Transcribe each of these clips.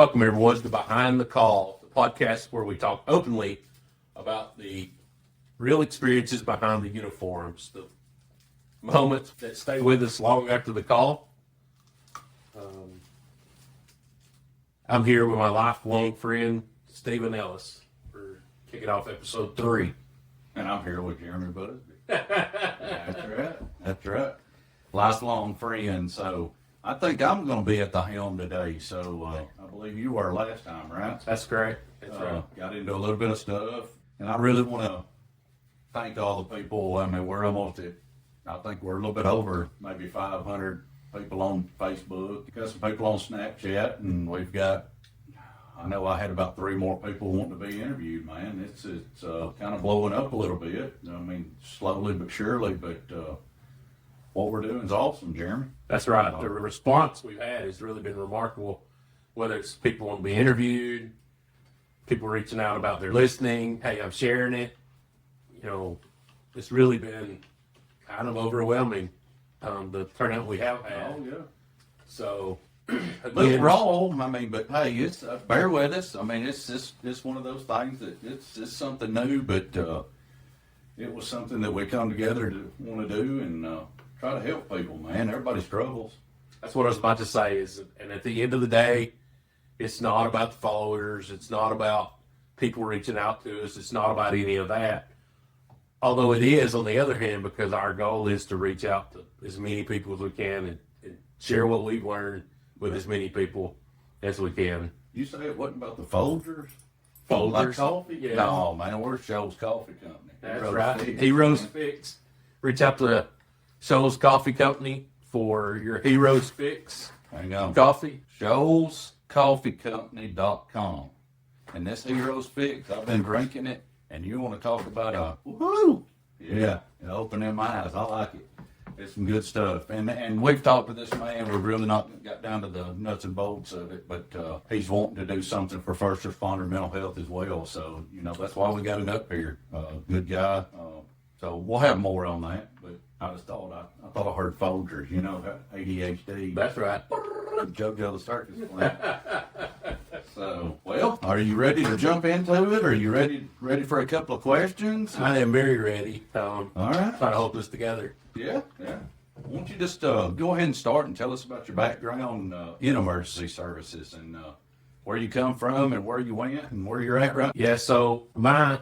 Welcome, everyone, to Behind the Call, the podcast where we talk openly about the real experiences behind the uniforms, the moments that stay with us long after the call. I'm here with my lifelong friend, Stephen Ellis, for kicking off episode 3. And I'm here with Jeremy Busby. That's right. Lifelong friend. So I think I'm going to be at the helm today. So I believe you were last time, right? That's correct. That's right. Got into a little bit of stuff. And I really want to thank all the people. I mean, we're almost at, I think we're a little bit over maybe 500 people on Facebook. Got some people on Snapchat. And we've got, I know I had about 3 more people wanting to be interviewed, man. It's kind of blowing up a little bit. I mean, slowly but surely, but what we're doing is awesome, Jeremy. That's right. The response we've had has really been remarkable, whether it's people want to be interviewed, people reaching out about their listening, hey, I'm sharing it. You know, it's really been kind of overwhelming, the turnout we have had. Oh, yeah. So, But raw, I mean, but hey, it's bear with us. I mean, it's just one of those things that it's something new, but it was something that we come together to want to do and try to help people, man. Everybody struggles. That's what I was about to say is, and at the end of the day, it's not about the followers. It's not about people reaching out to us. It's not about any of that. Although it is, on the other hand, because our goal is to reach out to as many people as we can and share what we've learned with as many people as we can. You say it wasn't about the Folgers? Folgers? Like coffee? Yeah. No, man, we're Shoals Coffee Company. That's right. Heroes Fix. Reach out to Shoals Coffee Company for your Heroes Fix Hang on. coffee. ShoalsCoffeeCompany.com. And this Heroes Fix, I've been drinking it, and you want to talk about woohoo? Yeah, it opened my eyes. I like it. It's some good stuff. And we've talked to this man. We've really not got down to the nuts and bolts of it, but he's wanting to do something for first responder mental health as well. So, you know, that's why we got it up here. Good guy. So we'll have more on that, but I just thought I heard Folgers, you know, ADHD. That's right. JoJo the Circus playing. So, well, are you ready to jump into it? Are you ready for a couple of questions? I am very ready. All right. Try to hold this together. Yeah. Why don't you just go ahead and start and tell us about your background in emergency services and where you come from and where you went and where you're at right now? Yeah, so my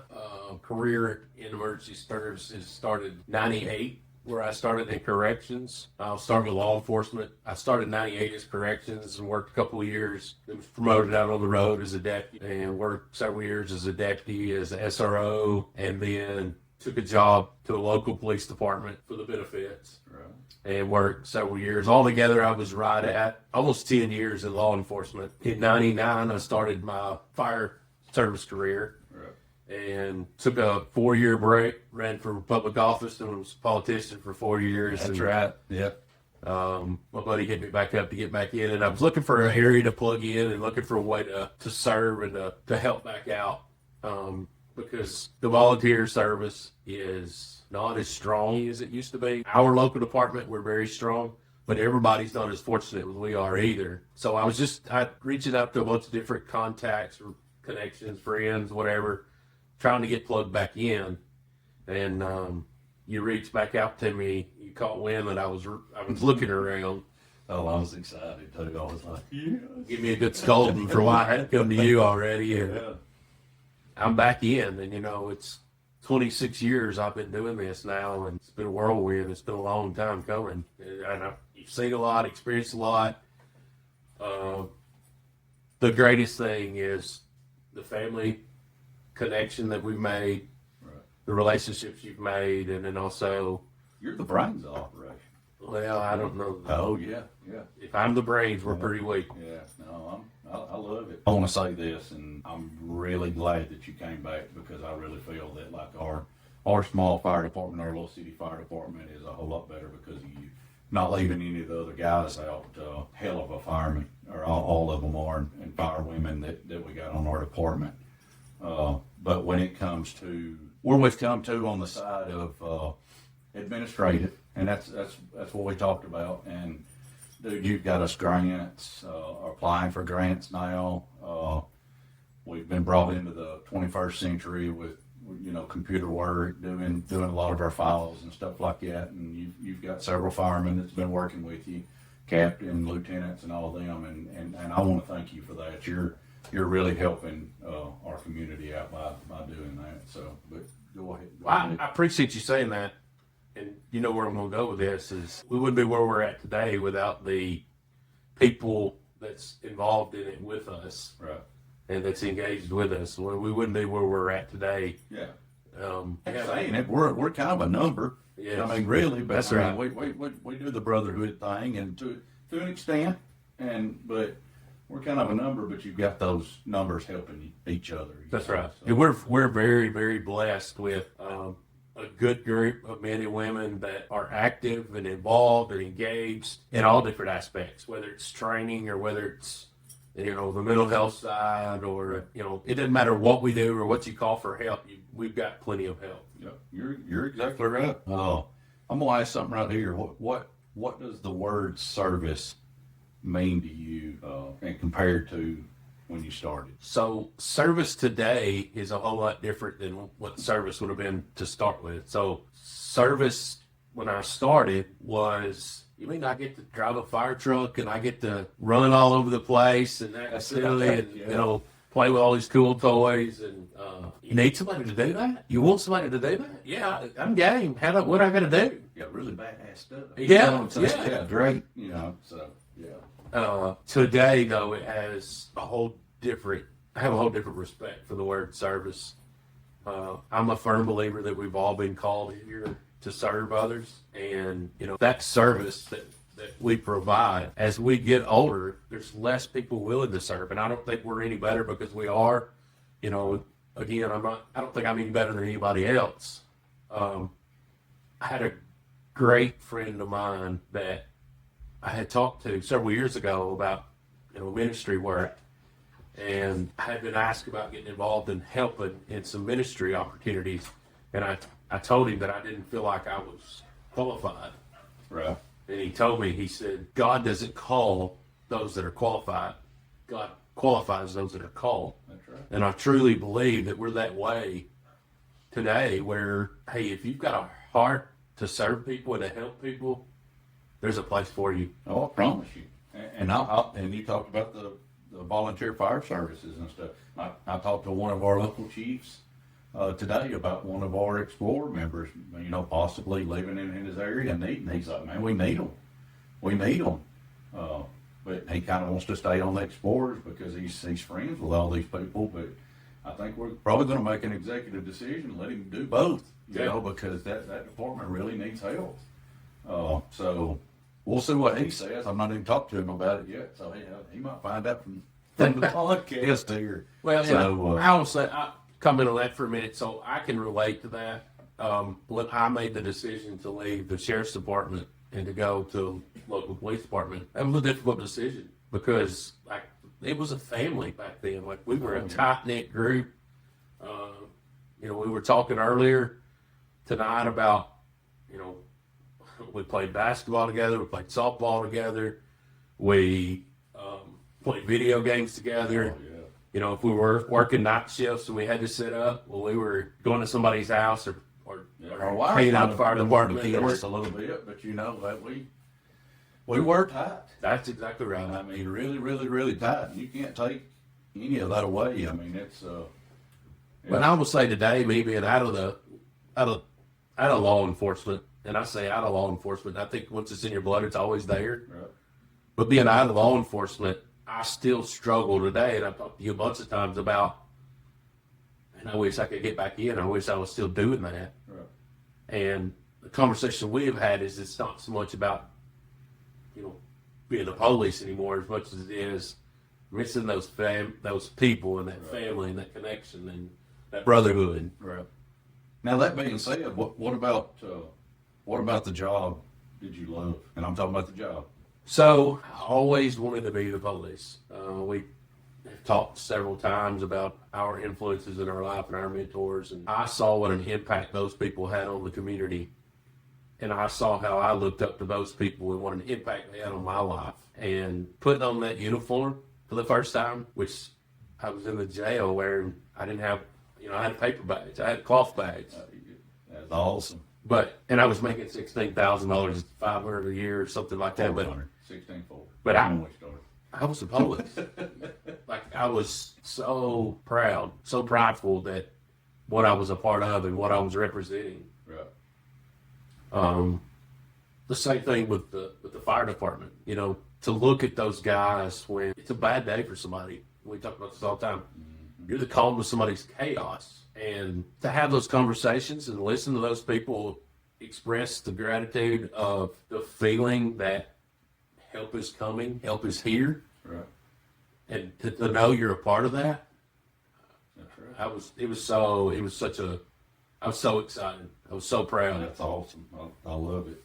career in emergency services started in 98, where I started in corrections. I started with law enforcement. I started in 98 as corrections and worked a couple of years. I was promoted out on the road as a deputy and worked several years as a deputy, as an SRO, and then took a job to a local police department for the benefits. Right. And worked several years. Altogether, I was right at almost 10 years in law enforcement. In 99, I started my fire service career. And took a 4-year break, ran for public office, and was a politician for 4 years. That's right. Yep. My buddy hit me back up to get back in, and I was looking for an area to plug in and looking for a way to serve and to help back out, because the volunteer service is not as strong as it used to be. Our local department, we're very strong, but everybody's not as fortunate as we are either. So I reaching out to a bunch of different contacts, or connections, friends, whatever, trying to get plugged back in, and you reached back out to me. You caught wind that I was looking around. Oh, I was excited too. I was like, yeah. Give me a good scolding for why I hadn't come to you already. And Yeah. I'm back in, and you know, it's 26 years I've been doing this now, and it's been a whirlwind. It's been a long time coming, and you've seen a lot, experienced a lot. The greatest thing is the family connection that we've made, Right. the relationships you've made, and then also, You're the brains of operation. well, I don't know. Oh, yeah. If I'm the brains, we're pretty weak. Yeah, no, I love it. I want to say this, and I'm really glad that you came back, because I really feel that like our small fire department, our little city fire department is a whole lot better because of you. Not leaving any of the other guys out. Hell of a fireman, or all of them are, and firewomen that we got on our department. But when it comes to where we've come to on the side of administrative, and that's what we talked about, and dude, you've got us grants, applying for grants now. We've been brought into the 21st century with, computer work, doing a lot of our files and stuff like that. And you've got several firemen that's been working with you, captain, lieutenants, and all of them. And I want to thank you for that. You're really helping our community out by doing that. So, but go ahead. I appreciate you saying that. And you know where I'm going to go with this is we wouldn't be where we're at today without the people that's involved in it with us. Right. And that's engaged with us. We wouldn't be where we're at today. Yeah. Saying it, we're kind of a number. Yeah. I mean, really, but That's right. We do the brotherhood thing, and to an extent, but we're kind of a number. But you've got those numbers helping each other. That's right. So. And we're very, very blessed with a good group of men and women that are active and involved and engaged in all different aspects, whether it's training or whether it's the mental health side, or it doesn't matter what we do or what you call for help. We've got plenty of help. Yep, you're exactly right. I'm gonna ask something right here. What does the word service mean to you, and compared to when you started? So service today is a whole lot different than what service would have been to start with. So service when I started was, you mean I get to drive a fire truck and I get to run all over the place and act silly and yeah. Play with all these cool toys, and you need somebody to do that? You want somebody to do that? Yeah, I'm game. What I got to do? Yeah, really badass stuff. Yeah, yeah, great. So yeah. Today though, it has I have a whole different respect for the word service. I'm a firm believer that we've all been called here to serve others, and that service that we provide. As we get older, there's less people willing to serve, and I don't think we're any better because we are. Again, I don't think I'm any better than anybody else. I had a great friend of mine that I had talked to several years ago about ministry work, and I had been asked about getting involved in helping in some ministry opportunities, and I told him that I didn't feel like I was qualified. Right. And he told me, he said, God doesn't call those that are qualified. God qualifies those that are called. That's right. And I truly believe that we're that way today where, hey, if you've got a heart to serve people and to help people, there's a place for you. Oh, I promise you. And and you talked about the volunteer fire services and stuff. I talked to one of our local chiefs today about one of our Explorer members, possibly living in his area and needing. He's like, man, we need them. But he kind of wants to stay on the Explorers because he's friends with all these people. But I think we're probably going to make an executive decision, let him do both, because that department really needs help. So we'll see what he says. I'm not even talked to him about it yet, so he might find out from the podcast here. Well, I will say, I'll comment on that for a minute. So I can relate to that. When I made the decision to leave the sheriff's department and to go to local police department, that was a difficult decision because it was a family back then. Like, we were a tight-knit group. We were talking earlier tonight about, we played basketball together, we played softball together, we played video games together. Oh, yeah. If we were working night shifts and we had to sit up, we were going to somebody's house or hanging out the fire department. Just a little bit, but that we were tight. That's exactly right. I mean, really, really, really tight. You can't take any of that away. I mean, it's. But I will say today, me being out of law enforcement, and I say out of law enforcement, I think once it's in your blood, it's always there. Right. But being out of law enforcement, I still struggle today, and I've talked to you a bunch of times about, and I wish I could get back in. I wish I was still doing that. Right. And the conversation we've had is it's not so much about, being the police anymore as much as it is missing those people and that family and that connection and that brotherhood. Right. Now, that being said, what about the job did you love? And I'm talking about the job. So I always wanted to be the police. We have talked several times about our influences in our life and our mentors, and I saw what an impact those people had on the community. and I saw how I looked up to those people and what an impact they had on my life. And putting on that uniform for the first time, which I was in the jail wearing, I didn't have, I had a paper badge, I had a cloth badge. That's awesome. And I was making $16,000, $500 a year or something like that. But 16.4. But I was the police. Like, I was so proud, so prideful that what I was a part of and what I was representing. Right. The same thing with the fire department. To look at those guys when it's a bad day for somebody. We talk about this all the time. You're the calm of somebody's chaos, and to have those conversations and listen to those people express the gratitude of the feeling that help is coming, help is here. Right. And to know you're a part of that, That's right. I was so excited. I was so proud. That's awesome. I love it.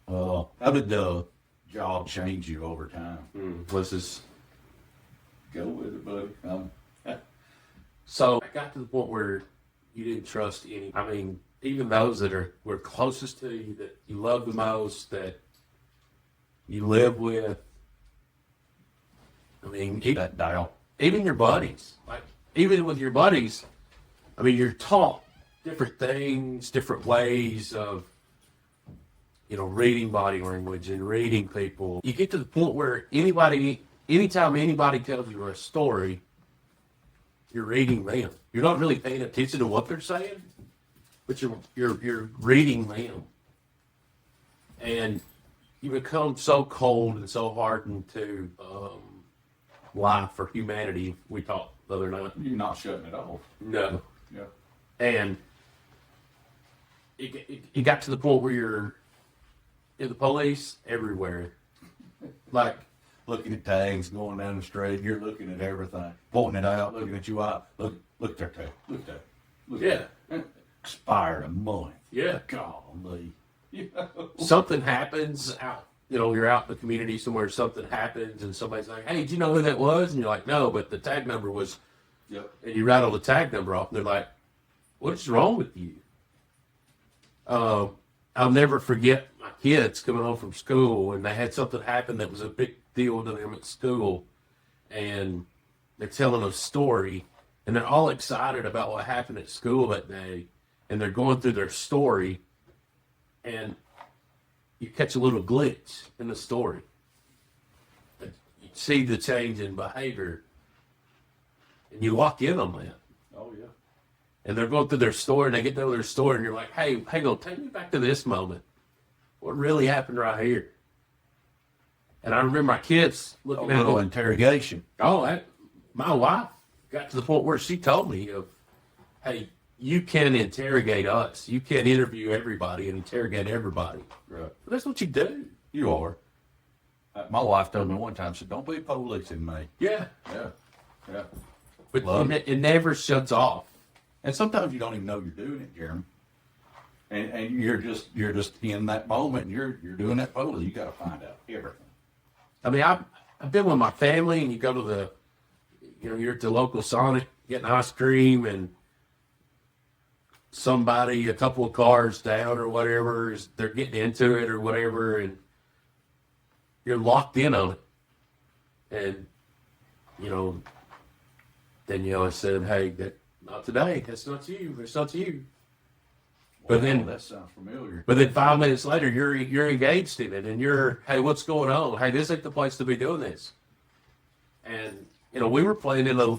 How did the job change you over time? Let's just Go with it, buddy. So I got to the point where you didn't trust any. I mean, even those that were closest to you, that you love the most, that you live with. I mean, That dial. even your buddies, like even with your buddies, I mean, you're taught different things, different ways of, reading body language and reading people. You get to the point where anytime anybody tells you a story, you're reading them. You're not really paying attention to what they're saying, but you're reading them. And you become so cold and so hardened to life or humanity. We talked the other night. You're not shutting it off. No. Yeah. And it got to the point where you're in the police everywhere. Like, Looking at tags, going down the street, you're looking at everything, pointing it out, looking at you out. Look at that tag. Look at that. Look yeah, at that. Expired a month. yeah. Golly. Something happens out, you're out in the community somewhere, something happens, and somebody's like, hey, do you know who that was? And you're like, no, but the tag number was, Yep. and you rattle the tag number off, and they're like, what's wrong with you? I'll never forget my kids coming home from school, and they had something happen that was a big deal to them at school, and they're telling a story, and they're all excited about what happened at school that day, and they're going through their story, and you catch a little glitch in the story. You see the change in behavior, and you lock in on that. Oh, yeah. And they're going through their story, and they get to know their story, and you're like, hey, hang on, take me back to this moment. What really happened right here? And I remember my kids A looking at little me. interrogation. My wife got to the point where she told me, hey, you can interrogate us. You can interview everybody and interrogate everybody. Right. That's what you do. You are. My wife told me one time, she said, don't be policing me. Yeah. Yeah. Yeah. But Love it never shuts off. And sometimes you don't even know you're doing it, Jeremy. And you're just in that moment, and you're doing that police. You got to find out everything. I mean, I've been with my family, and you go to you're at the local Sonic getting ice cream, and somebody, a couple of cars down or whatever, they're getting into it or whatever, and you're locked in on it. And, Daniela said, hey, not today. That's not you. It's not you. But then that sounds familiar. But then 5 minutes later, you're engaged in it, and hey, what's going on? Hey, this ain't the place to be doing this. And we were playing in I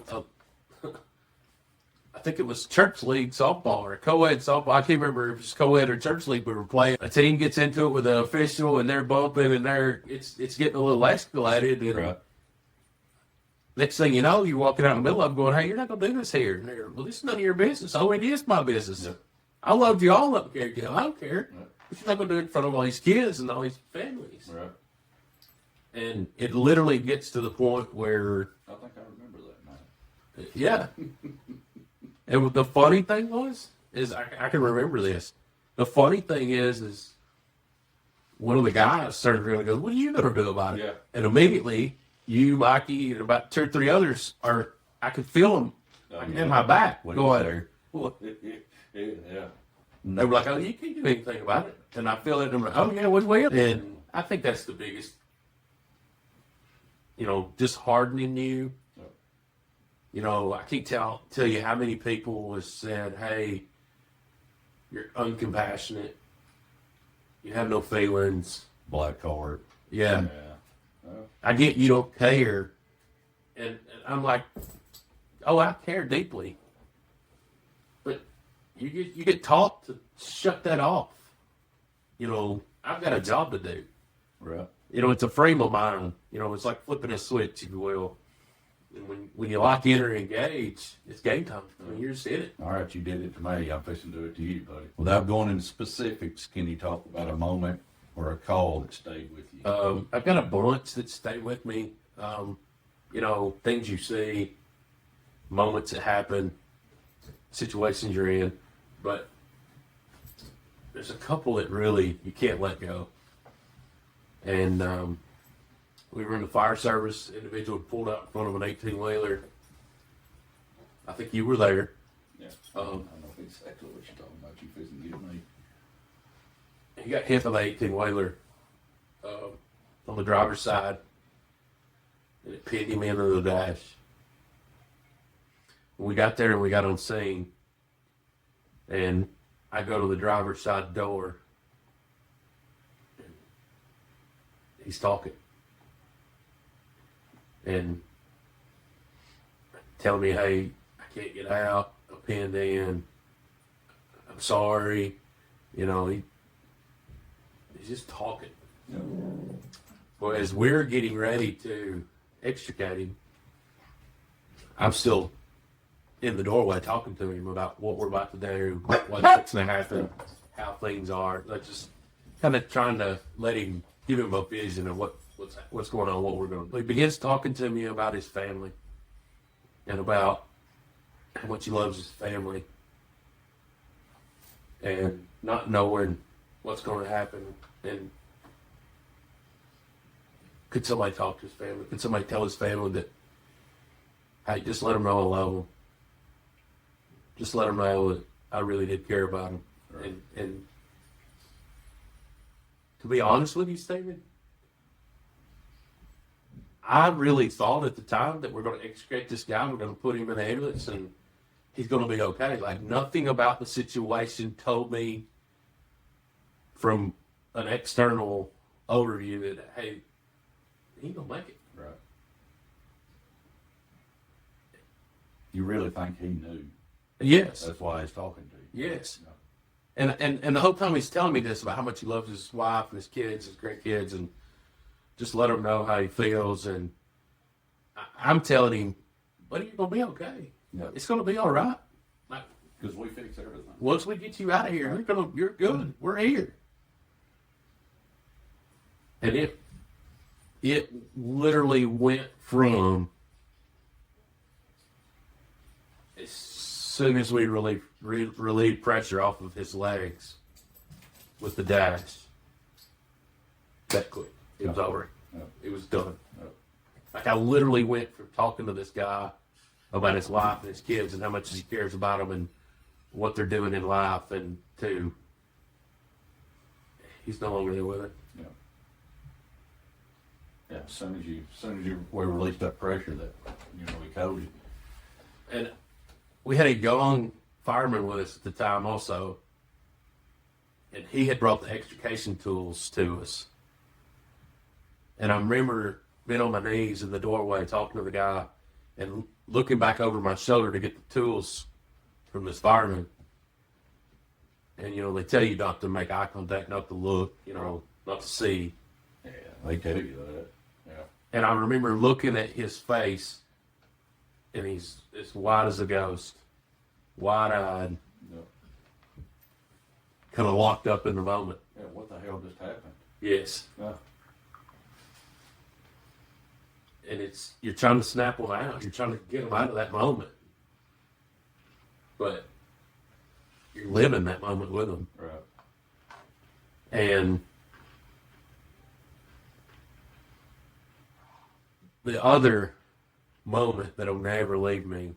think it was church league softball or co-ed softball. I can't remember if it was co-ed or church league we were playing. A team gets into it with an official, and they're bumping, and it's getting a little escalated. And Right. next thing you know, you're walking out in the middle of it going, hey, you're not going to do this here. And they're, well, this is none of your business. Oh, it is my business. Yep. I loved you all up here. I don't care. Right. But you're not going to do it in front of all these kids and all these families. Right. And it literally gets to the point where, I think I remember that night. yeah. And the funny thing is I can remember this. The funny thing is one of the guys started going to go, what are you going to do about it? Yeah. And immediately, you, Mikey, and about 2 or 3 others I could feel them in my back What going, there? well, Yeah. They were like, "Oh, you can't do anything about it." And I feel it. And I'm like, "Oh yeah, we will." And I think that's the biggest, disheartening you. I can't tell you how many people have said, "Hey, you're uncompassionate. You have no feelings." Black card. Yeah. Yeah. I get you don't care. And I'm like, oh, I care deeply. But you get taught to shut that off. I've got a job to do. Right. It's a frame of mind. It's like flipping a switch, if you will. And when you lock in or engage, it's game time. You're just in it. All right, you did it to me. I'm fixing to do it to you, buddy. Without going into specifics, can you talk about a moment or a call that stayed with you? I've got a bunch that stay with me. Things you see, moments that happen, situations you're in. But there's a couple that really you can't let go. And we were in the fire service. Individual pulled out in front of an 18-wheeler. I think you were there. Yeah. I know exactly what you're talking about. You fixing to get me. He got hit by the 18-wheeler on the driver's side, and it pinned him into the dash. We got there and we got on scene, and I go to the driver's side door. He's talking and telling me, "Hey, I can't get out. I'm pinned in. I'm sorry." He's just talking. Yeah. Well, as we're getting ready to extricate him, I'm still in the doorway talking to him about what we're about to do, what's fixing to happen, how things are. Like just kind of trying to give him a vision of what's going on, what we're going to do. He begins talking to me about his family and about how much he loves his family and not knowing what's going to happen. And could somebody talk to his family? Could somebody tell his family that, hey, just let them know I love them. Just let them know that I really did care about them. Right. And to be honest with you, Stephen, I really thought at the time that we're going to extricate this guy, we're going to put him in the ambulance, and he's going to be okay. Like, nothing about the situation told me from an external overview that, hey, he ain't going to make it. Right. You really think he knew? Yes. That's why he's talking to you. Yes. Yeah. And the whole time he's telling me this about how much he loves his wife and his kids, his great kids, and just let him know how he feels. And I'm telling him, buddy, you're going to be okay. Yeah. It's going to be all right. Because we fix everything. Once we get you out of here, you're good. We're here. And it literally went from as soon as we relieved pressure off of his legs with the dash, that quick. It was over. Yeah. It was done. Yeah. Like, I literally went from talking to this guy about his wife and his kids and how much he cares about them and what they're doing in life, and to he's no longer there with it. Yeah. Yeah. As soon as you released that pressure, that we coded you. And we had a young fireman with us at the time also, and he had brought the extrication tools to us. And I remember being on my knees in the doorway talking to the guy and looking back over my shoulder to get the tools from this fireman. And, they tell you not to make eye contact, not to look, not to see. Yeah, they tell you that. Yeah. And I remember looking at his face, and he's as white as a ghost, wide-eyed, kind of locked up in the moment. Yeah, what the hell just happened? Yes. Yeah. And you're trying to snap them out. You're trying to get them out of that moment. But you're living that moment with them. Right. And the other moment that'll never leave me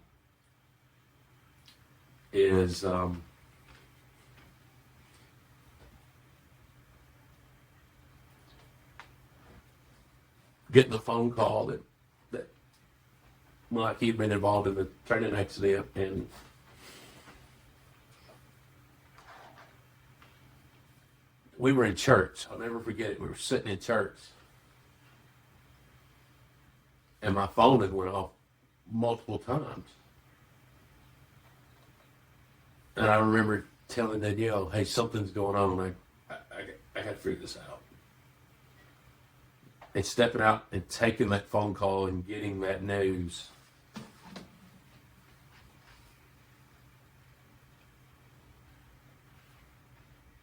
is getting the phone call that like he'd been involved in the training accident, and we were in church. I'll never forget it. We were sitting in church, and my phone had went off multiple times. And I remember telling Danielle, "Hey, something's going on. I got to figure this out." And stepping out and taking that phone call and getting that news.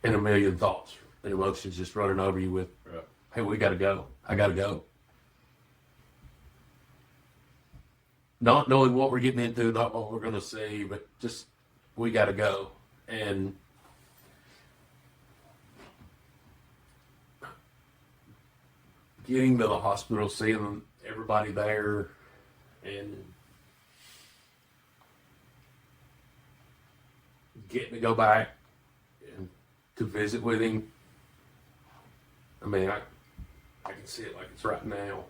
And a million thoughts and emotions just running over you with, Right. "Hey, we got to go. I got to go." Not knowing what we're getting into, not what we're going to see, but just, we got to go. And getting to the hospital, seeing everybody there, and getting to go back and to visit with him. I mean, I can see it like it's right now.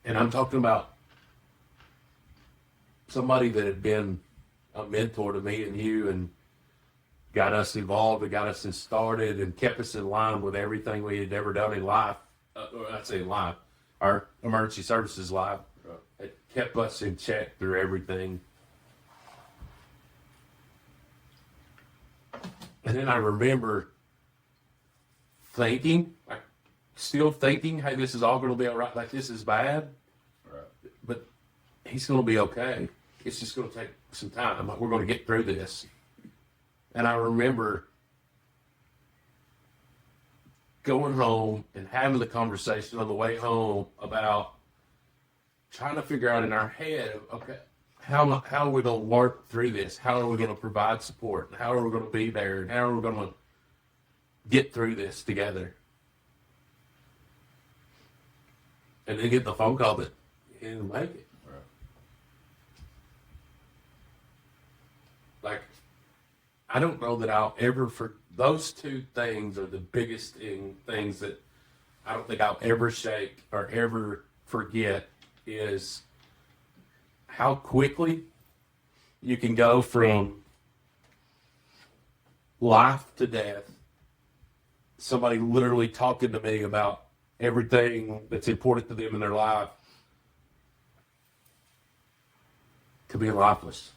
And I'm talking about somebody that had been a mentor to me and you, and got us involved and got us started and kept us in line with everything we had ever done in life. Or I'd say life, our emergency services life. Right. It kept us in check through everything. And then I remember thinking, like, still thinking, "Hey, this is all going to be all right. Like, this is bad, Right. but he's going to be okay. It's just going to take some time. Like, we're going to get through this." And I remember going home and having the conversation on the way home about trying to figure out in our head, okay, how are we going to work through this? How are we going to provide support? And how are we going to be there? And how are we going to get through this together? And then get the phone call that he didn't make it. Right. Like, I don't know that I'll ever, for those two things are the biggest things that I don't think I'll ever shake or ever forget, is how quickly you can go from life to death. Somebody literally talking to me about everything that's important to them in their life, to being lifeless.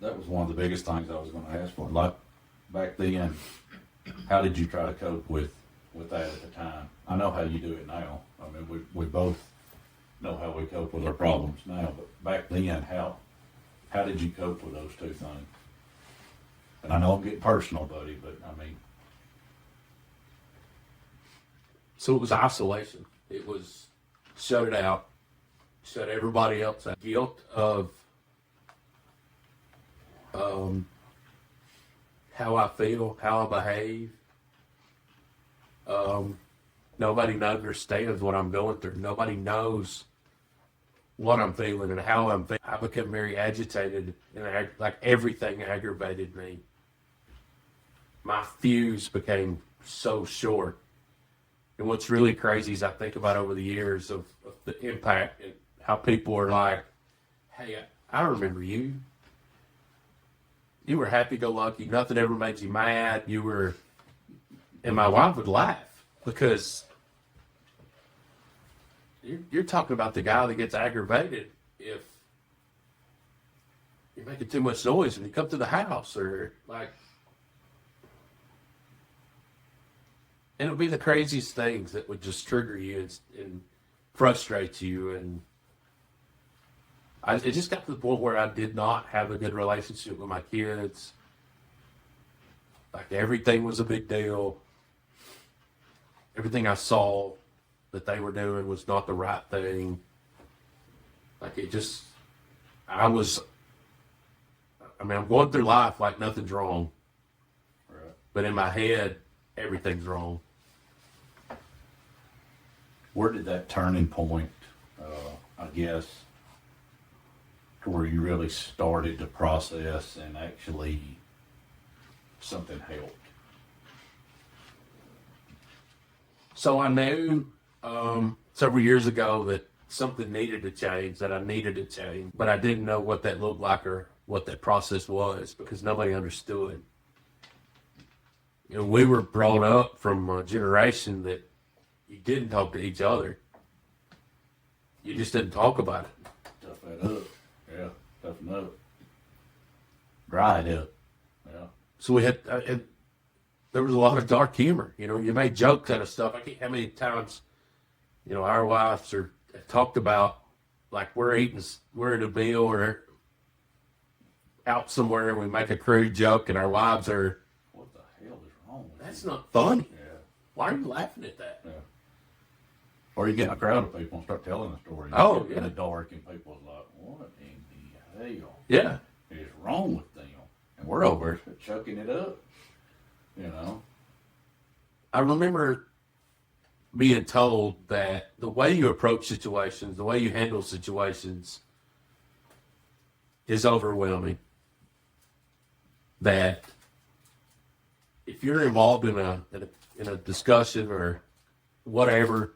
That was one of the biggest things I was going to ask for. Like, back then, how did you try to cope with that at the time? I know how you do it now. I mean, we both know how we cope with our problems now, but back then, how did you cope with those two things? And I know I'm getting personal, buddy, but I mean, So it was isolation. It was shut it out, shut everybody else out. Guilt of how I feel, how I behave. Nobody understands what I'm going through. Nobody knows what I'm feeling and how I'm feeling. I became very agitated, and like everything aggravated me. My fuse became so short. And what's really crazy is I think about over the years of the impact and how people are like, "Hey, I remember you. You were happy-go-lucky. Nothing ever made you mad. You were," and my wife would laugh because you're talking about the guy that gets aggravated if you're making too much noise when you come to the house, or like, and it would be the craziest things that would just trigger you and frustrate you. And it just got to the point where I did not have a good relationship with my kids. Like, everything was a big deal. Everything I saw that they were doing was not the right thing. Like, I'm going through life like nothing's wrong. right. But in my head, everything's wrong. Where did that turning point, I guess, to where you really started to process and actually something helped? So I knew several years ago that something needed to change, that I needed to change, but I didn't know what that looked like or what that process was because nobody understood. You know, we were brought up from a generation that you didn't talk to each other. You just didn't talk about it. Tough that up. Yeah, toughen up. Dry it up. Yeah. So we had, there was a lot of dark humor. You know, you made jokes out of stuff. I can't how many times, you know, our wives are talked about like we're at a meal or out somewhere and we make a crude joke and our wives are, What the hell is wrong with that's not funny. Yeah. Why are you laughing at that? Yeah. Or you get in a crowd of people and start telling a story. Oh, In yeah. the dark, and people are like, "What in the hell Yeah. is wrong with them?" And we're over chucking it up. You know. I remember being told that the way you approach situations, the way you handle situations is overwhelming. That if you're involved in a discussion or whatever,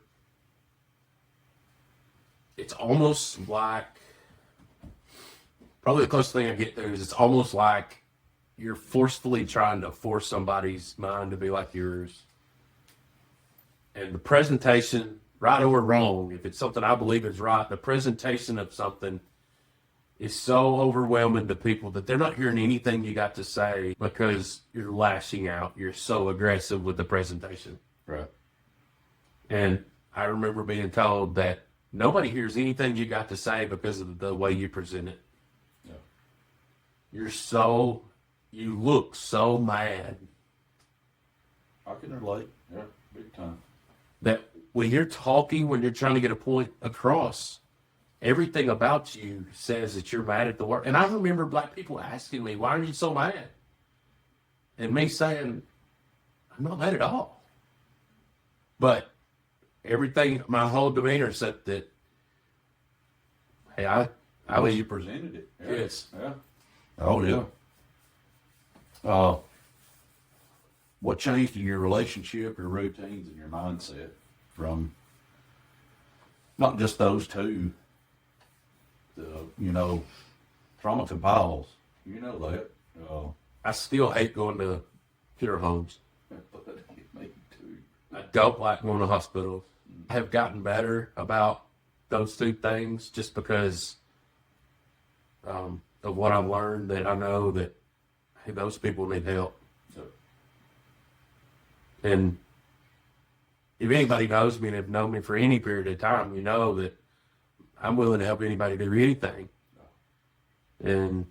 it's almost like, probably the closest thing I get to is it's almost like you're forcefully trying to force somebody's mind to be like yours. And the presentation, right or wrong, if it's something I believe is right, the presentation of something is so overwhelming to people that they're not hearing anything you got to say because you're lashing out. You're so aggressive with the presentation. Right. And I remember being told that nobody hears anything you got to say because of the way you present it. Yeah. You look so mad I can relate. Yeah, big time. that when you're talking, when you're trying to get a point across, everything about you says that you're mad at the work. And I remember black people asking me, why are you so mad? And me saying, I'm not mad at all. But everything, my whole demeanor said that, hey, I Well, was, you presented it. Yeah. yes. Yeah. Oh yeah. What changed in your relationship, your routines, and your mindset from not just those two, trauma to piles? You know that. I still hate going to funeral homes. Me too. I don't like going to hospitals. I have gotten better about those two things just because of what I've learned, that I know that, hey, those people need help. So, And if anybody knows me and have known me for any period of time, you know that I'm willing to help anybody do anything. And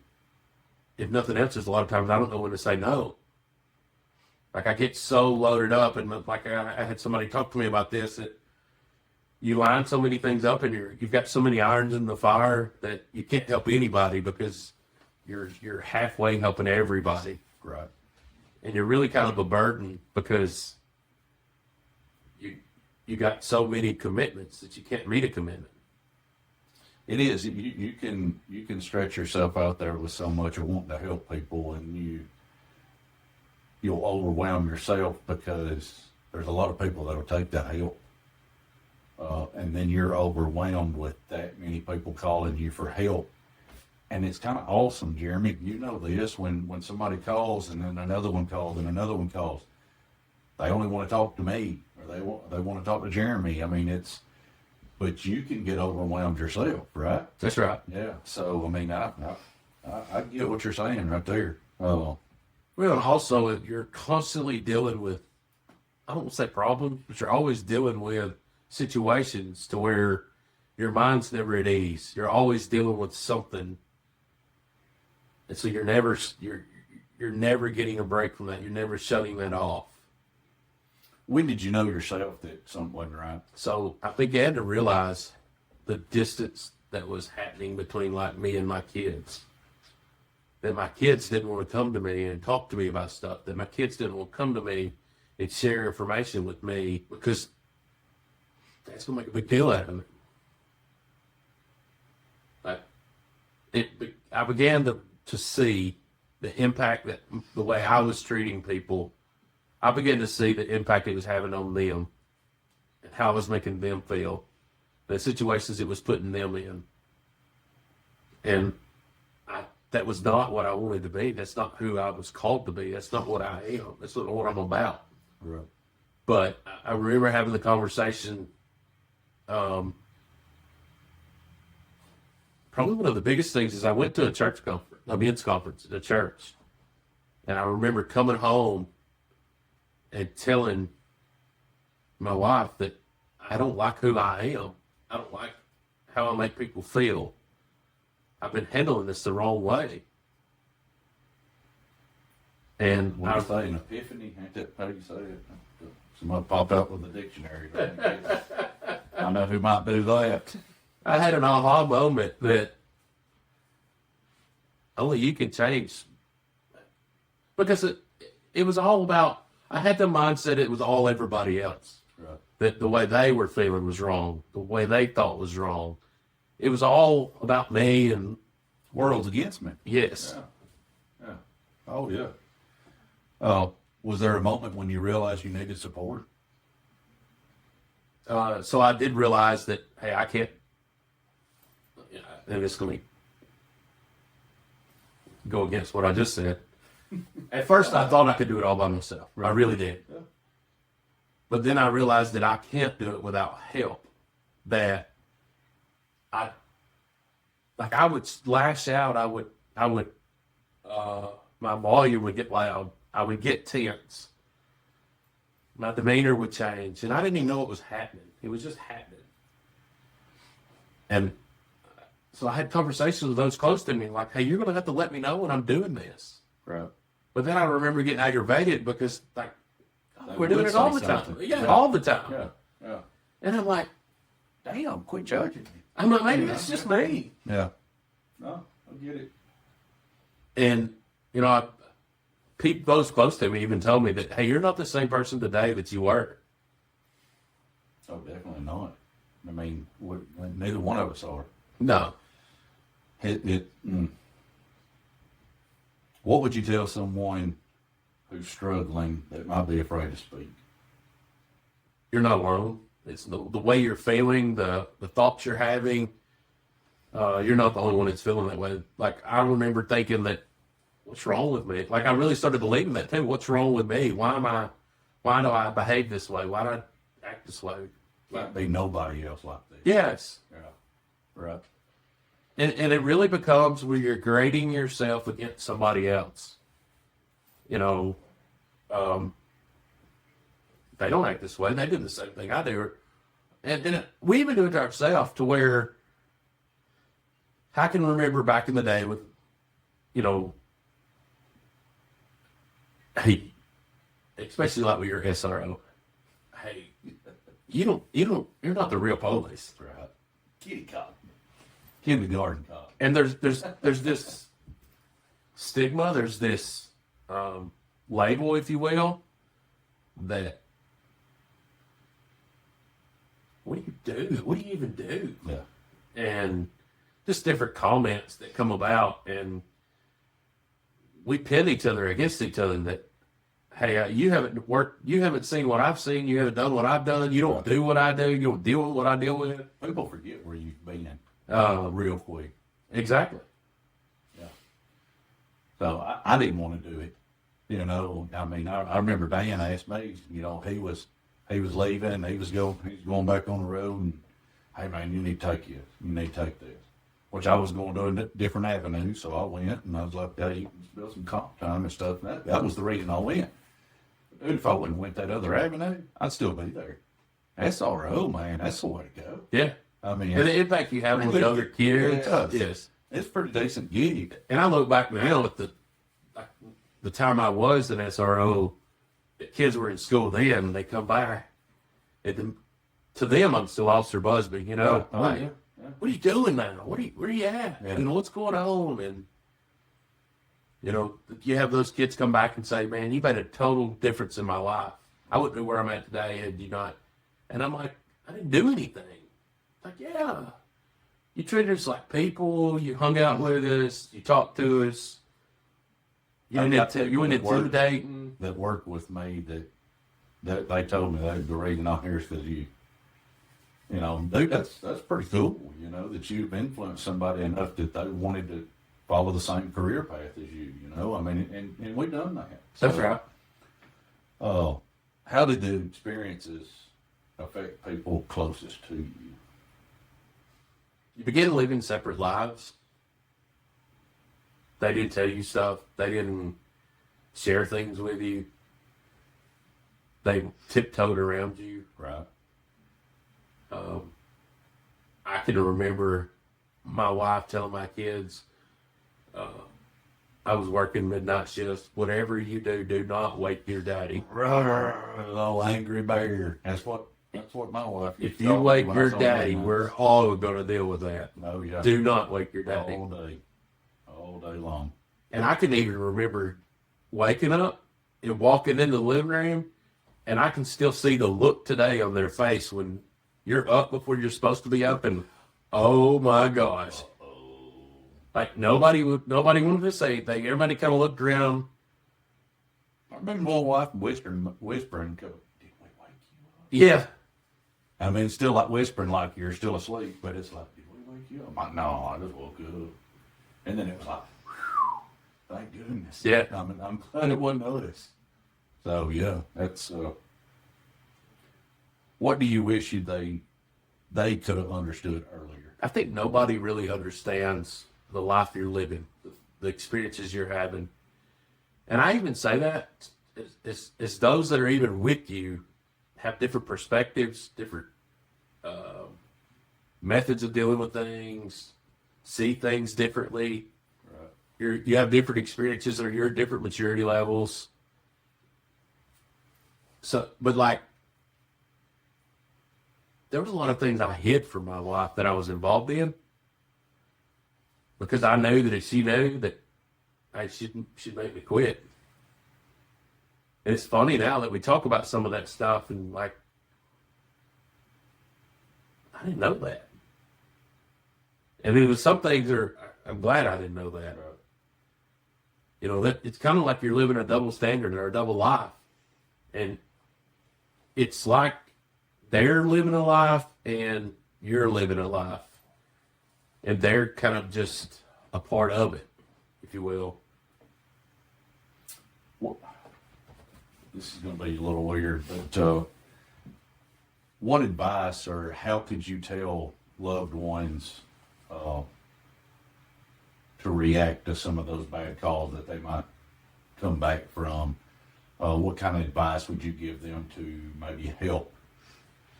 if nothing else, there's a lot of times I don't know when to say no. Like I get so loaded up, and like I had somebody talk to me about this, that you line so many things up and you've got so many irons in the fire that you can't help anybody because you're halfway helping everybody. right. And you're really kind of a burden because you got so many commitments that you can't meet a commitment. It is. You can stretch yourself out there with so much of wanting to help people, and you'll overwhelm yourself because there's a lot of people that'll take that help. And then you're overwhelmed with that many people calling you for help. And it's kind of awesome, Jeremy. You know this, when somebody calls and then another one calls and another one calls, they only want to talk to me, or they want to talk to Jeremy. I mean, but you can get overwhelmed yourself, right? That's right. Yeah. So, I mean, I get what you're saying right there. Well, and also you're constantly dealing with, I don't want to say problems, but you're always dealing with situations to where your mind's never at ease. You're always dealing with something. And so you're never getting a break from that. You're never shutting that off. When did you know yourself that something wasn't right? So I began to realize the distance that was happening between like me and my kids. That my kids didn't want to come to me and talk to me about stuff. That my kids didn't want to come to me and share information with me because that's going to make a big deal out of it. I began to see the impact that the way I was treating people, I began to see the impact it was having on them and how I was making them feel, the situations it was putting them in. And that was not what I wanted to be. That's not who I was called to be. That's not what I am. That's not what I'm about. Right. But I remember having the conversation. Probably one of the biggest things is I went to a church conference, a men's conference at a church. And I remember coming home and telling my wife that I don't like who I am. I don't like how I make people feel. I've been handling this the wrong way. And What do you say, an epiphany? Ain't that how you say it? Somebody popped up with a dictionary. I know who might do that. I had an aha moment that only you can change. Because it was all about, I had the mindset it was all everybody else. Right. That the way they were feeling was wrong. The way they thought was wrong. It was all about me and World's against me. yes. Yeah. Yeah. Oh, yeah. Was there a moment when you realized you needed support? So I did realize that, hey, I can't, and it's going to go against what I just said. At first, I thought I could do it all by myself. I really did. Yeah. But then I realized that I can't do it without help. That I would lash out. My volume would get loud. I would get tense. My demeanor would change. And I didn't even know it was happening. It was just happening. And so I had conversations with those close to me, like, hey, you're going to have to let me know when I'm doing this. Right. But then I remember getting aggravated because, like, They we're doing would it all say the time. something. Yeah, Yeah. all the time. Yeah. Yeah. And I'm like, Damn, quit judging me. I'm like, maybe that's just me. Yeah. No, I get it. And, you know, those close to me even told me that, hey, you're not the same person today that you were. Oh, definitely not. I mean, neither one of us are. No. What would you tell someone who's struggling that might be afraid to speak? You're not alone. It's the way you're feeling, the thoughts you're having. You're not the only one that's feeling that way. Like, I remember thinking that, what's wrong with me? Like, I really started believing that too. What's wrong with me? Why do I behave this way? Why do I act this way? Might be nobody else like this. Yes. Yeah. Right. And it really becomes where you're grading yourself against somebody else. You know, they don't act this way. They do the same thing I do. And we even do it to ourselves to where I can remember back in the day with, you know, hey, especially like with your SRO, hey, you're not the real police. Right. Kitty cop. Kindergarten cop. And there's this stigma, there's this label, if you will, that what do you do? What do you even do? Yeah. And just different comments that come about, and we pit each other against each other. That, hey, you haven't seen what I've seen, you haven't done what I've done, you don't do what I do, you don't deal with what I deal with. People forget where you've been real quick. Exactly. Yeah. So I didn't want to do it. You know, I mean, I remember Dan asked me, you know, he was leaving, he was going back on the road, and hey man, you need to take this, you need to take this. Which I was going to do a different avenue, so I went and I was like, hey, let's build some comp time and stuff. That was the reason I went. Dude, if I wouldn't went that other avenue, I'd still be there. SRO, man, that's the way to go. Yeah. I mean, And the impact you have on the other kids. Yes. It's a pretty decent gig. And I look back now at the time I was an SRO, the kids were in school then, and they come by. To them, I'm still Officer Busby, you know. Oh, like, yeah. what are you doing now? Where are you at? Yeah. You know, what's going on? And, you know, you have those kids come back and say, man, you made a total difference in my life. I wouldn't be where I'm at today had you not. And I'm like, I didn't do anything. Like, yeah. You treated us like people. You hung out with us. You talked to us. You wouldn't intimidating. That work with me that they told me that the reason I'm here is because you know, dude, that's pretty cool. You know, that you've influenced somebody enough that they wanted to follow the same career path as you. You know, I mean, and we've done that. That's right. How did the experiences affect people closest to you? You begin living separate lives. They didn't tell you stuff. They didn't share things with you. They tiptoed around you. Right. I can remember my wife telling my kids, I was working midnight shifts. Whatever you do, do not wake your daddy. Little angry bear. That's what my wife. If you wake your daddy, we're all going to deal with that. Oh yeah. Do not wake your daddy. All day long. And I can even remember waking up and walking into the living room, and I can still see the look today on their face when you're up before you're supposed to be up, and oh my gosh. Like nobody wanted to say anything. Everybody kind of looked around. I remember my wife whispering, "Did we wake you up?" Yeah. I mean, it's still like whispering like you're still asleep, but it's like, "Did we wake you up?" I'm like, "No, I just woke up." And then it was like, whew, thank goodness. Yeah. I mean, I'm glad it wasn't noticed. So yeah, that's. What do you wish they could have understood earlier? I think nobody really understands the life you're living, the experiences you're having. And I even say that it's those that are even with you have different perspectives, different methods of dealing with things, see things differently. Right. You have different experiences, or you're at different maturity levels. So, but like, there was a lot of things I hid from my wife that I was involved in, because I knew that if she knew that, she'd make me quit. And it's funny now that we talk about some of that stuff, and like, I didn't know that. And there was some things I'm glad I didn't know that. You know, that it's kind of like you're living a double standard or a double life. And it's like they're living a life and you're living a life. And they're kind of just a part of it, if you will. Well, this is going to be a little weird, but what advice or how could you tell loved ones to react to some of those bad calls that they might come back from? What kind of advice would you give them to maybe help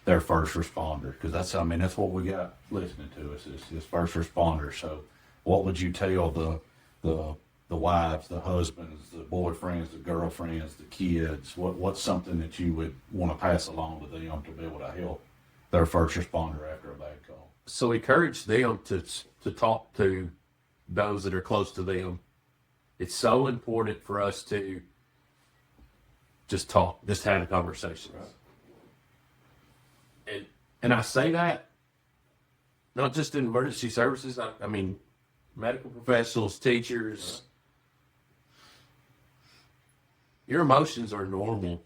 their first responder? Because that's what we got listening to us is first responders. So what would you tell the wives, the husbands, the boyfriends, the girlfriends, the kids? What's something that you would want to pass along to them to be able to help their first responder after a bad call? So encourage them to talk to those that are close to them. It's so important for us to just talk, just have a conversation. Right. And I say that not just in emergency services. I mean, medical professionals, teachers. Your emotions are normal.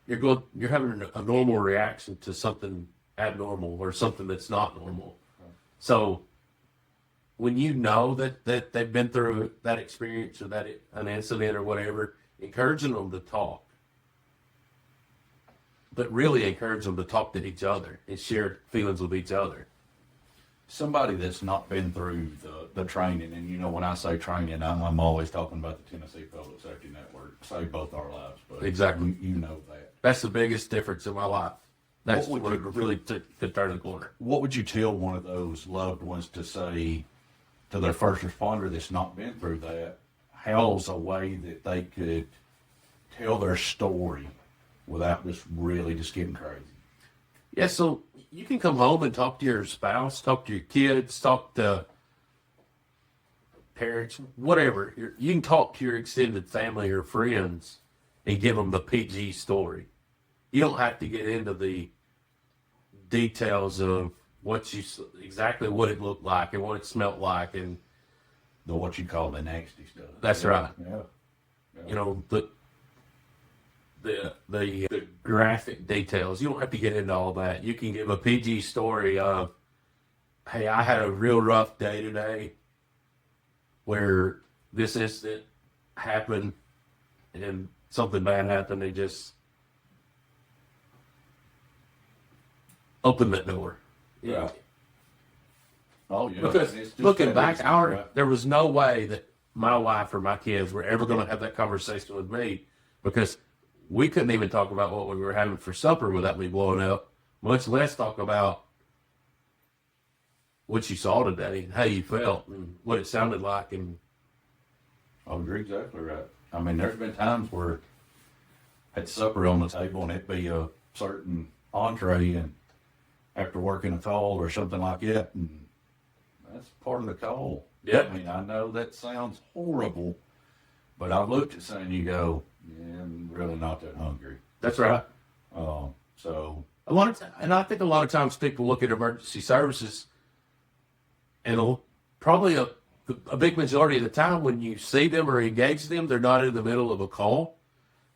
You're having a normal reaction to something abnormal or something that's not normal. So when you know that they've been through that experience or an incident or whatever, encouraging them to talk. But really encourage them to talk to each other and share feelings with each other. Somebody that's not been through the training, and you know, when I say training, I'm always talking about the Tennessee Public Safety Network. Save both our lives, but exactly, you know that. That's the biggest difference in my life. That's what really took the turn of the corner. What would you tell one of those loved ones to say to their first responder that's not been through that? How's a way that they could tell their story without just getting crazy? Yeah, so you can come home and talk to your spouse, talk to your kids, talk to parents, whatever. You can talk to your extended family or friends and give them the PG story. You don't have to get into the details of exactly what it looked like and what it smelled like and the what you call the nasty stuff. That's right. Yeah. You know, the graphic details. You don't have to get into all that. You can give a PG story of, hey, I had a real rough day today where this incident happened and something bad happened. They just opened that door. Yeah. Oh, yeah. Because It's just looking that back, easy. there was no way that my wife or my kids were ever going to have that conversation with me, because we couldn't even talk about what we were having for supper without me blowing up, much less talk about what you saw today, how you felt, and what it sounded like. And Oh, you're exactly right. I mean, there's been times where I had supper on the table and it'd be a certain entree, and after working a call or something like that, and that's part of the call. Yep. I mean, I know that sounds horrible, but I looked at something, you go, yeah, I'm really not that hungry. that's right. So And I think a lot of times people look at emergency services, and probably a big majority of the time when you see them or engage them, they're not in the middle of a call.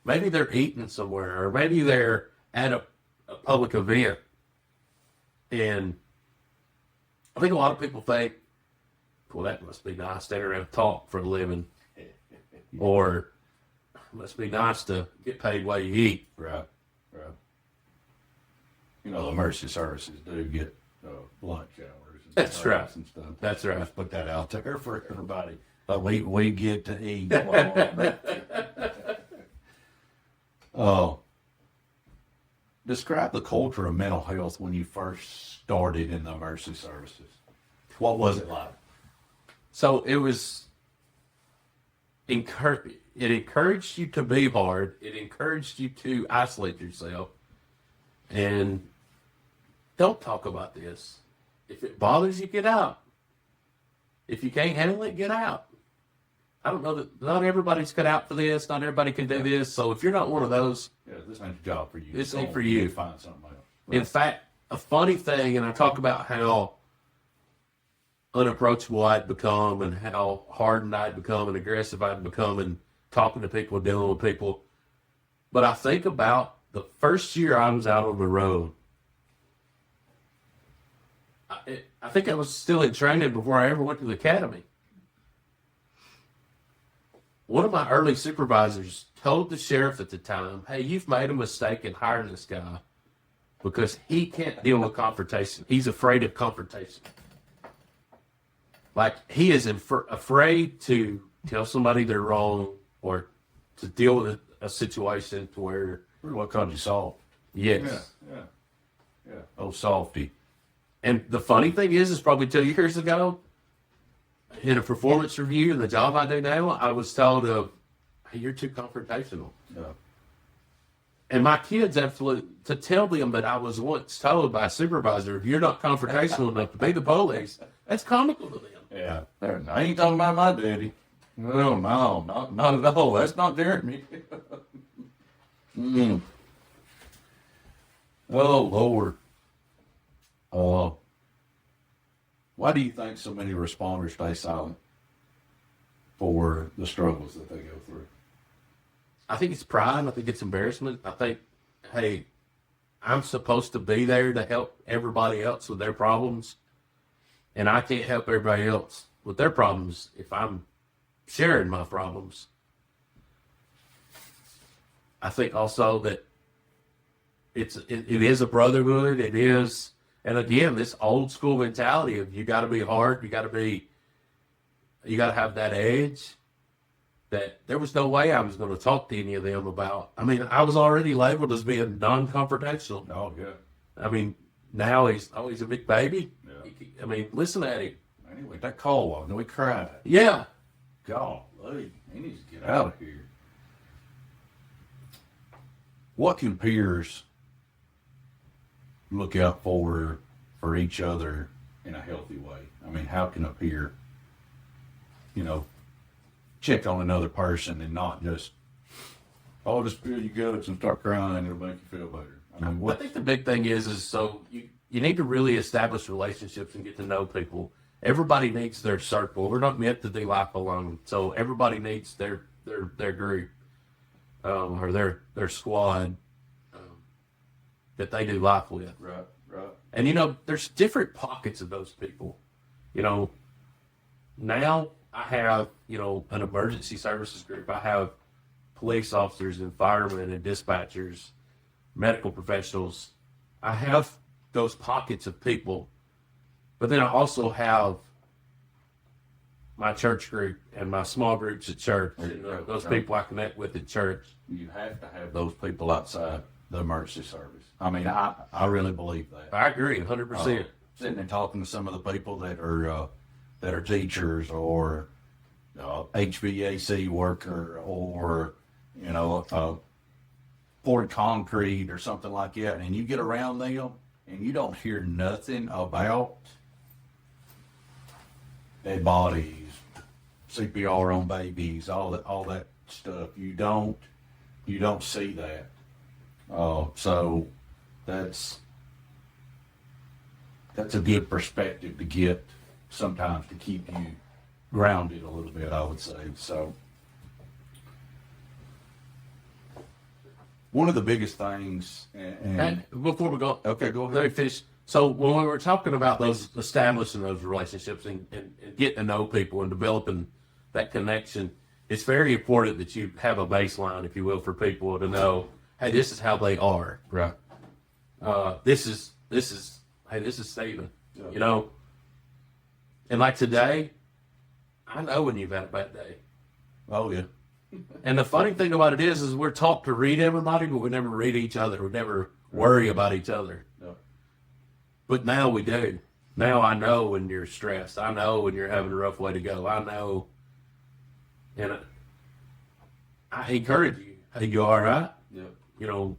Maybe they're eating somewhere, or maybe they're at a public event. And I think a lot of people think, well, that must be nice, stand around and talk for a living. Or must be nice to get paid while you eat. right. You know, the emergency services do get lunch hours. And That's breaks right. And stuff. That's right. Let's put that out there for everybody. But we get to eat. Oh. Describe the culture of mental health when you first started in the emergency services. What was it like? So it was it encouraged you to be hard. It encouraged you to isolate yourself and don't talk about this. If it bothers you, get out. If you can't handle it, get out. I don't know that not everybody's cut out for this. Not everybody can do this. So if you're not one of those, Yeah, this ain't a job for you. This ain't Go for you. Find something else. in fact, a funny thing, and I talk about how unapproachable I'd become and how hardened I'd become and aggressive I'd become and talking to people, dealing with people. But I think about the first year I was out on the road. I think I was still in training before I ever went to the academy. One of my early supervisors told the sheriff at the time, hey, you've made a mistake in hiring this guy because he can't deal with confrontation. He's afraid of confrontation. Like, he is afraid to tell somebody they're wrong or to deal with a situation to where, What called you soft? yes. Yeah. Oh, softy. And the funny thing is probably 2 years ago, in a performance review in the job I do now, I was told, hey, you're too confrontational. Yeah. And my kids absolutely, to tell them that I was once told by a supervisor, if you're not confrontational enough to be the police, that's comical to them. Yeah. I ain't talking about my daddy. No, not at all. That's not Jeremy. Oh, Lord. Why do you think so many responders stay silent for the struggles that they go through? I think it's pride. I think it's embarrassment. I think, hey, I'm supposed to be there to help everybody else with their problems, and I can't help everybody else with their problems if I'm sharing my problems. I think also that it is a brotherhood. It is, and again, this old school mentality of you got to be hard, you got to have that edge. That there was no way I was going to talk to any of them about. I mean, I was already labeled as being non-confrontational. Oh, yeah. I mean, now he's a big baby. Yeah. I mean, listen at him. Anyway, that call was, and we cried. Yeah. God, he needs to get out of here. What can peers look out for each other in a healthy way? I mean, how can a peer, check on another person and not just, oh, just spill your guts and start crying and it'll make you feel better? I mean, I think the big thing is so you need to really establish relationships and get to know people. everybody needs their circle. We're not meant to do life alone. So everybody needs their group, or their squad, that they do life with. Right. And, you know, there's different pockets of those people. You know, now I have, you know, an emergency services group. I have police officers and firemen and dispatchers, medical professionals. I have those pockets of people. But then I also have my church group and my small groups at church. And, those people I connect with at church. You have to have those people outside the emergency service. I mean, I really believe that. I agree, 100%. Sitting and talking to some of the people that are teachers or HVAC worker or, you know, poured concrete or something like that, and you get around them and you don't hear nothing about dead bodies, CPR on babies, all that stuff. You don't see that. So that's a good perspective to get sometimes to keep you grounded a little bit, I would say. So one of the biggest things, And before we go, okay, go let me ahead. finish. So when we were talking about those establishing those relationships and getting to know people and developing that connection, it's very important that you have a baseline, if you will, for people to know, hey, this is how they are. Right. This is hey, this is Stephen. Yeah. You know, and like today, I know when you've had a bad day. Oh yeah. And the funny thing about it is we're taught to read everybody, but we never read each other. We never worry about each other. No. But now we do. Now I know when you're stressed. I know when you're having a rough way to go. I know. And I encourage you. Hey, you all right? Yeah. You know,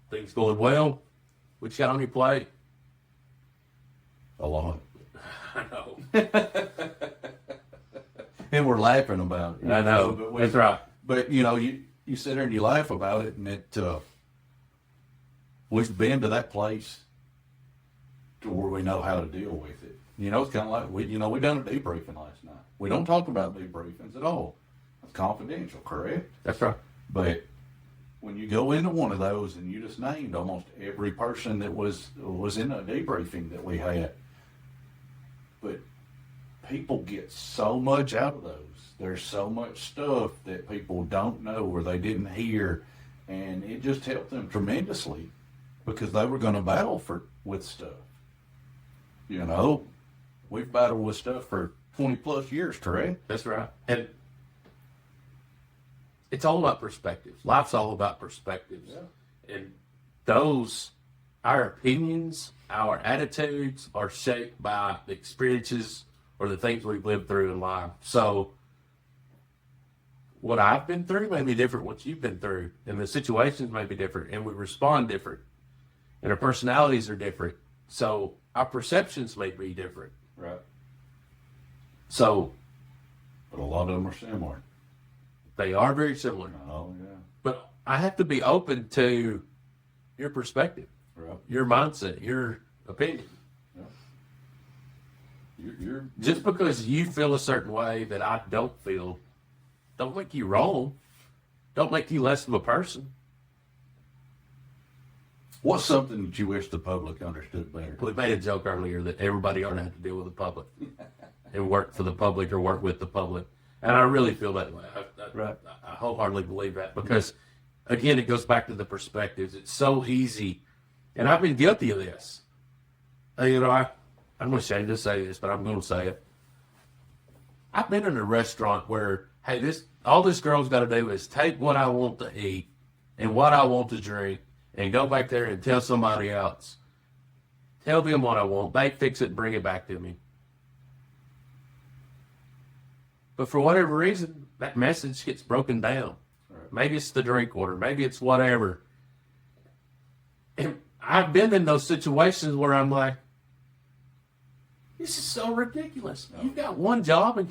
things going well? What you got on your plate? A lot. I know. And we're laughing about it. I know. But That's right. But you know, you sit there and you laugh about it, and we've been to that place to where we know how to deal with it. You know, it's kind of like we done a debriefing last night. We don't talk about debriefings at all. It's confidential, correct? That's right. But when you go into one of those and you just named almost every person that was in a debriefing that we had, but people get so much out of those. There's so much stuff that people don't know or they didn't hear, and it just helped them tremendously because they were going to battle with stuff. You know, we've battled with stuff for 20 plus years, correct? That's right. And it's all about perspectives. Life's all about perspectives. Yeah. And our opinions, our attitudes are shaped by the experiences or the things we've lived through in life. So what I've been through may be different what you've been through, and the situations may be different, and we respond different, and our personalities are different. So our perceptions may be different. Right. So But a lot of them are similar. they are very similar. Oh, yeah. But I have to be open to your perspective, Right. your mindset, your opinion. You're Just because you feel a certain way that I don't feel, don't make you wrong. Don't make you less of a person. What's something that you wish the public understood better? We made a joke earlier that everybody ought to have to deal with the public and work for the public or work with the public. And I really feel that way. I wholeheartedly believe that because, again, it goes back to the perspectives. It's so easy. And I've been guilty of this. You know, I'm ashamed to say this, but I'm going to say it. I've been in a restaurant where, hey, all this girl's got to do is take what I want to eat and what I want to drink and go back there and tell somebody else. Tell them what I want. They fix it and bring it back to me. But for whatever reason, that message gets broken down. Right. Maybe it's the drink order. Maybe it's whatever. And I've been in those situations where I'm like, this is so ridiculous. No. You've got one job and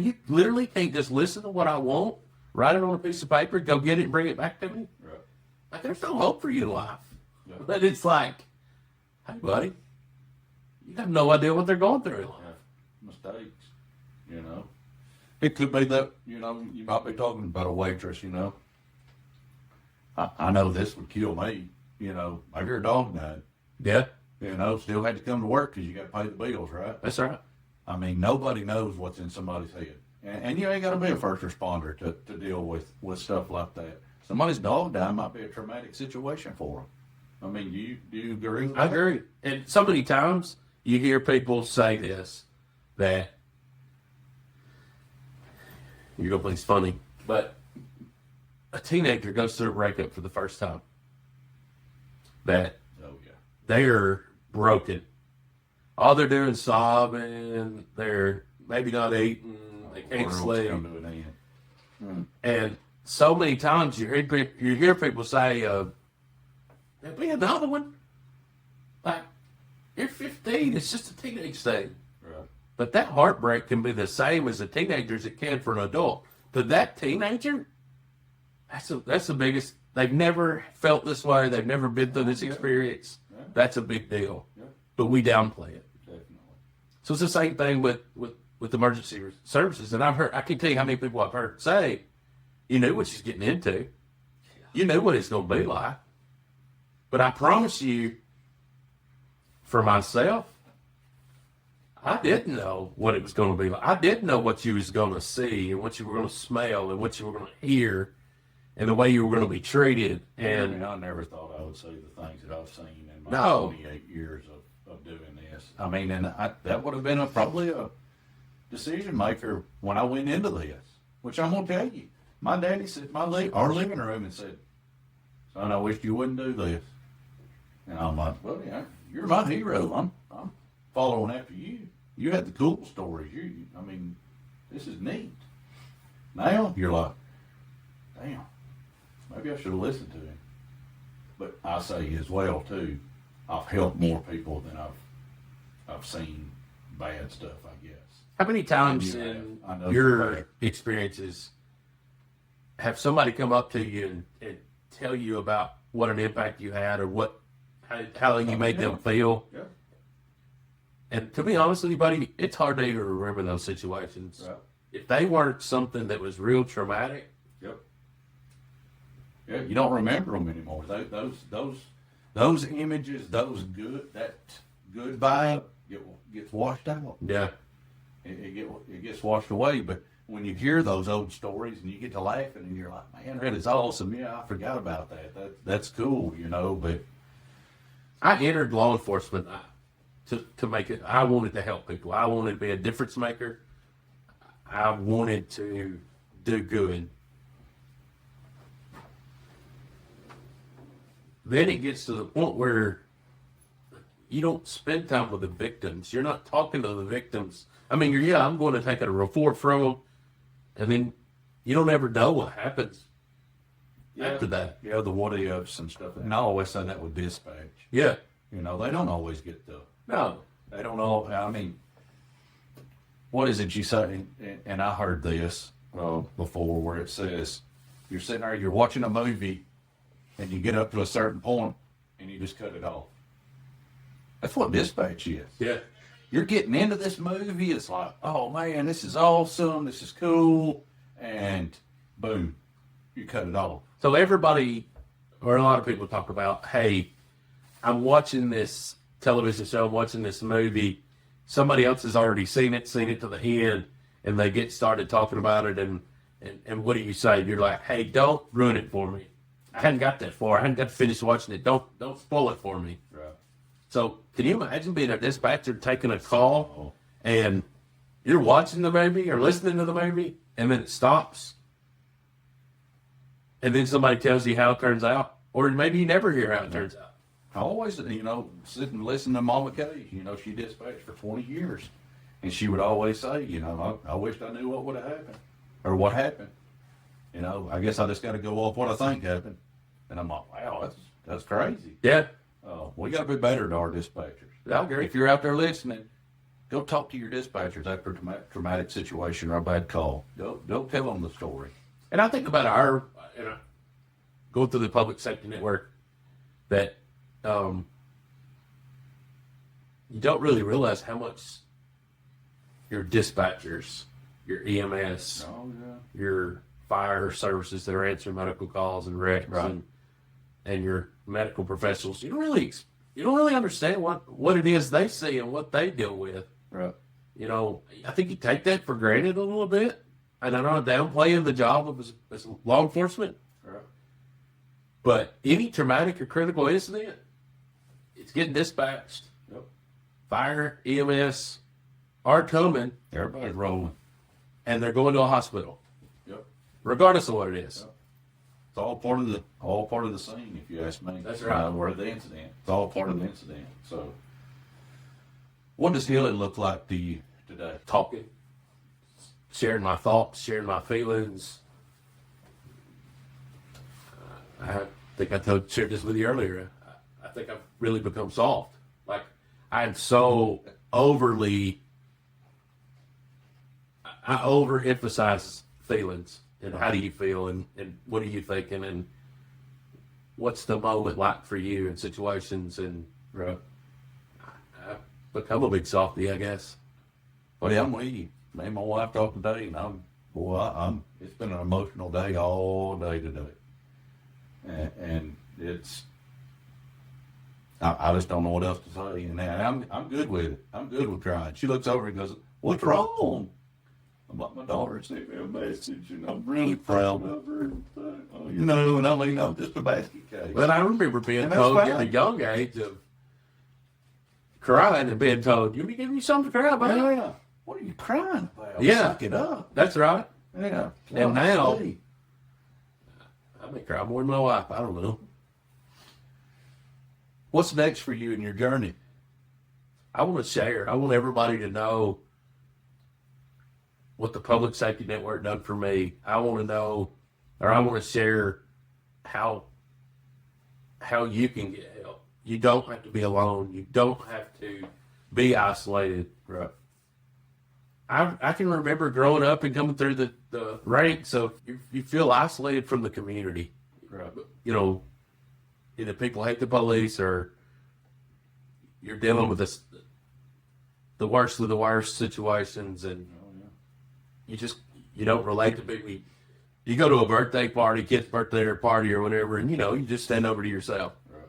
you literally can't just listen to what I want, write it on a piece of paper, go get it and bring it back to me. Right. Like, there's no hope for you in life. Yeah. But it's like, hey, buddy, you have no idea what they're going through in life. mistakes, you know. It could be that, you know, you might be talking about a waitress, you know. I know this would kill me, you know. Maybe your dog died, Yeah, you know, still had to come to work because you got to pay the bills, right? that's right. I mean, nobody knows what's in somebody's head. And you ain't got to be a first responder to deal with stuff like that. Somebody's dog died might be a traumatic situation for them. I mean, do you agree with I that? agree. And so many times you hear people say this, that you're going to think it's funny, but a teenager goes through a breakup for the first time. That Oh, yeah. they're broken. All they're doing is sobbing. They're maybe not eating. They can't World's sleep. come to an end. And so many times you hear people say, "There'll be another one." Like, you're 15. It's just a teenage thing. Right. But that heartbreak can be the same as a teenager as it can for an adult. But that teenager, that's the biggest. They've never felt this way. They've never been through this experience. Yeah. That's a big deal. Yeah. But we downplay it. Definitely. So it's the same thing with emergency services. And I can tell you how many people I've heard say, you knew what she's getting into. You knew what it's going to be like. But I promise you, for myself, I didn't know what it was going to be like. I didn't know what you was going to see and what you were going to smell and what you were going to hear and the way you were going to be treated. And I never thought I would see the things that I've seen in my No. 28 years of doing this. I mean, that would have been probably a decision maker when I went into this, which I'm going to tell you. My daddy sat in our living room and said, "Son, I wish you wouldn't do this." And I'm like, "Well, yeah, you're my hero. I'm following after you. You had the cool stories. I mean, this is neat." Now you're like, "Damn, maybe I should have listened to him." But I say as well too, I've helped more people than I've seen bad stuff, I guess. how many times You in have. I know your that. experiences have somebody come up to you and tell you about what an impact you had or how you made them feel? Yeah. And to be honest with you, buddy, it's hard to even remember those situations. Right. If they weren't something that was real traumatic, Yep. Yeah, you don't remember them anymore. Those images, that good vibe gets washed out. yeah, It gets washed away. But when you hear those old stories and you get to laughing and you're like, "Man, that is awesome. Yeah, I forgot about that. That's cool, you know." But I entered law enforcement to make it. I wanted to help people. I wanted to be a difference maker. I wanted to do good. Then it gets to the point where you don't spend time with the victims. You're not talking to the victims. I mean, I'm going to take a report from them, and then you don't ever know what happens after that. Yeah, the what ifs and stuff. And I always say that with dispatch. Yeah. You know, they don't always get No. they don't all, I mean, what is it you say? And I heard this before where it says, you're sitting there, you're watching a movie, and you get up to a certain point, and you just cut it off. That's what dispatch is. Yeah. You're getting into this movie, it's like, "Oh man, this is awesome, this is cool," and boom, you cut it off. So everybody, or a lot of people talk about, hey, I'm watching this television show, I'm watching this movie. Somebody else has already seen it to the end, and they get started talking about it. And what do you say? You're like, hey, don't ruin it for me. I hadn't got that far. I hadn't got to finish watching it. Don't spoil it for me. Right. So can you imagine being a dispatcher taking a call and you're watching the movie or listening to the movie, and then it stops, and then somebody tells you how it turns out, or maybe you never hear how it turns out. I always, sit and listen to Mama Kay. She dispatched for 20 years. And she would always say, I wished I knew what would have happened. Or what happened. I guess I just got to go off what I think happened. And I'm like, wow, that's crazy. Yeah, We got to be better to our dispatchers. I agree. If you're out there listening, go talk to your dispatchers after a traumatic situation or a bad call. Go tell them the story. And I think about going through the public safety network that you don't really realize how much your dispatchers, your EMS, Oh, yeah. your fire services that are answering medical calls and wrecks, Right. and your medical professionals. You don't really understand what it is they see and what they deal with. Right. You know, I think you take that for granted a little bit. And I'm not downplaying the job of as law enforcement, Right. but any traumatic or critical incident, it's getting dispatched. Yep. Fire, EMS are coming, Everybody's rolling. and they're going to a hospital, Yep. regardless of what it is. Yep. It's all part of the scene, if you ask me. That's right. Where the incident. It's all part of the incident. So, what does healing look like to you today? Talking, sharing my thoughts, sharing my feelings. I think I shared this with you earlier. I think I've really become soft. Like, I'm so overly, I overemphasize feelings and how do you feel and what are you thinking and what's the moment like for you in situations, and Right. I've become a big softy, I guess. Well, yeah, I'm with you. Me and my wife talked today, and it's been an emotional day all day today. And it's, I just don't know what else to say. And I'm good with it. I'm good with crying. She looks over and goes, "What's wrong?" I'm like, "My daughter sent me a message, and I'm really proud of her." And I'm just a basket case. But I remember being And that's told fine. at a young age of crying and being told, "You be giving you something to cry about." Yeah. What are you crying about? Yeah. Suck it up. That's right. Yeah. And now- Hey. I may cry more than my wife. I don't know. What's next for you in your journey? I want to share. I want everybody to know what the Public Safety Network done for me. I want to know, or I want to share how you can get help. You don't have to be alone. You don't have to be isolated. Right. I can remember growing up and coming through the ranks of you feel isolated from the community. Right. You know, either people hate the police or you're dealing with the worst of the worst situations, and you don't relate to people. You go to a birthday party, kid's birthday party or whatever, and you just stand over to yourself. Right.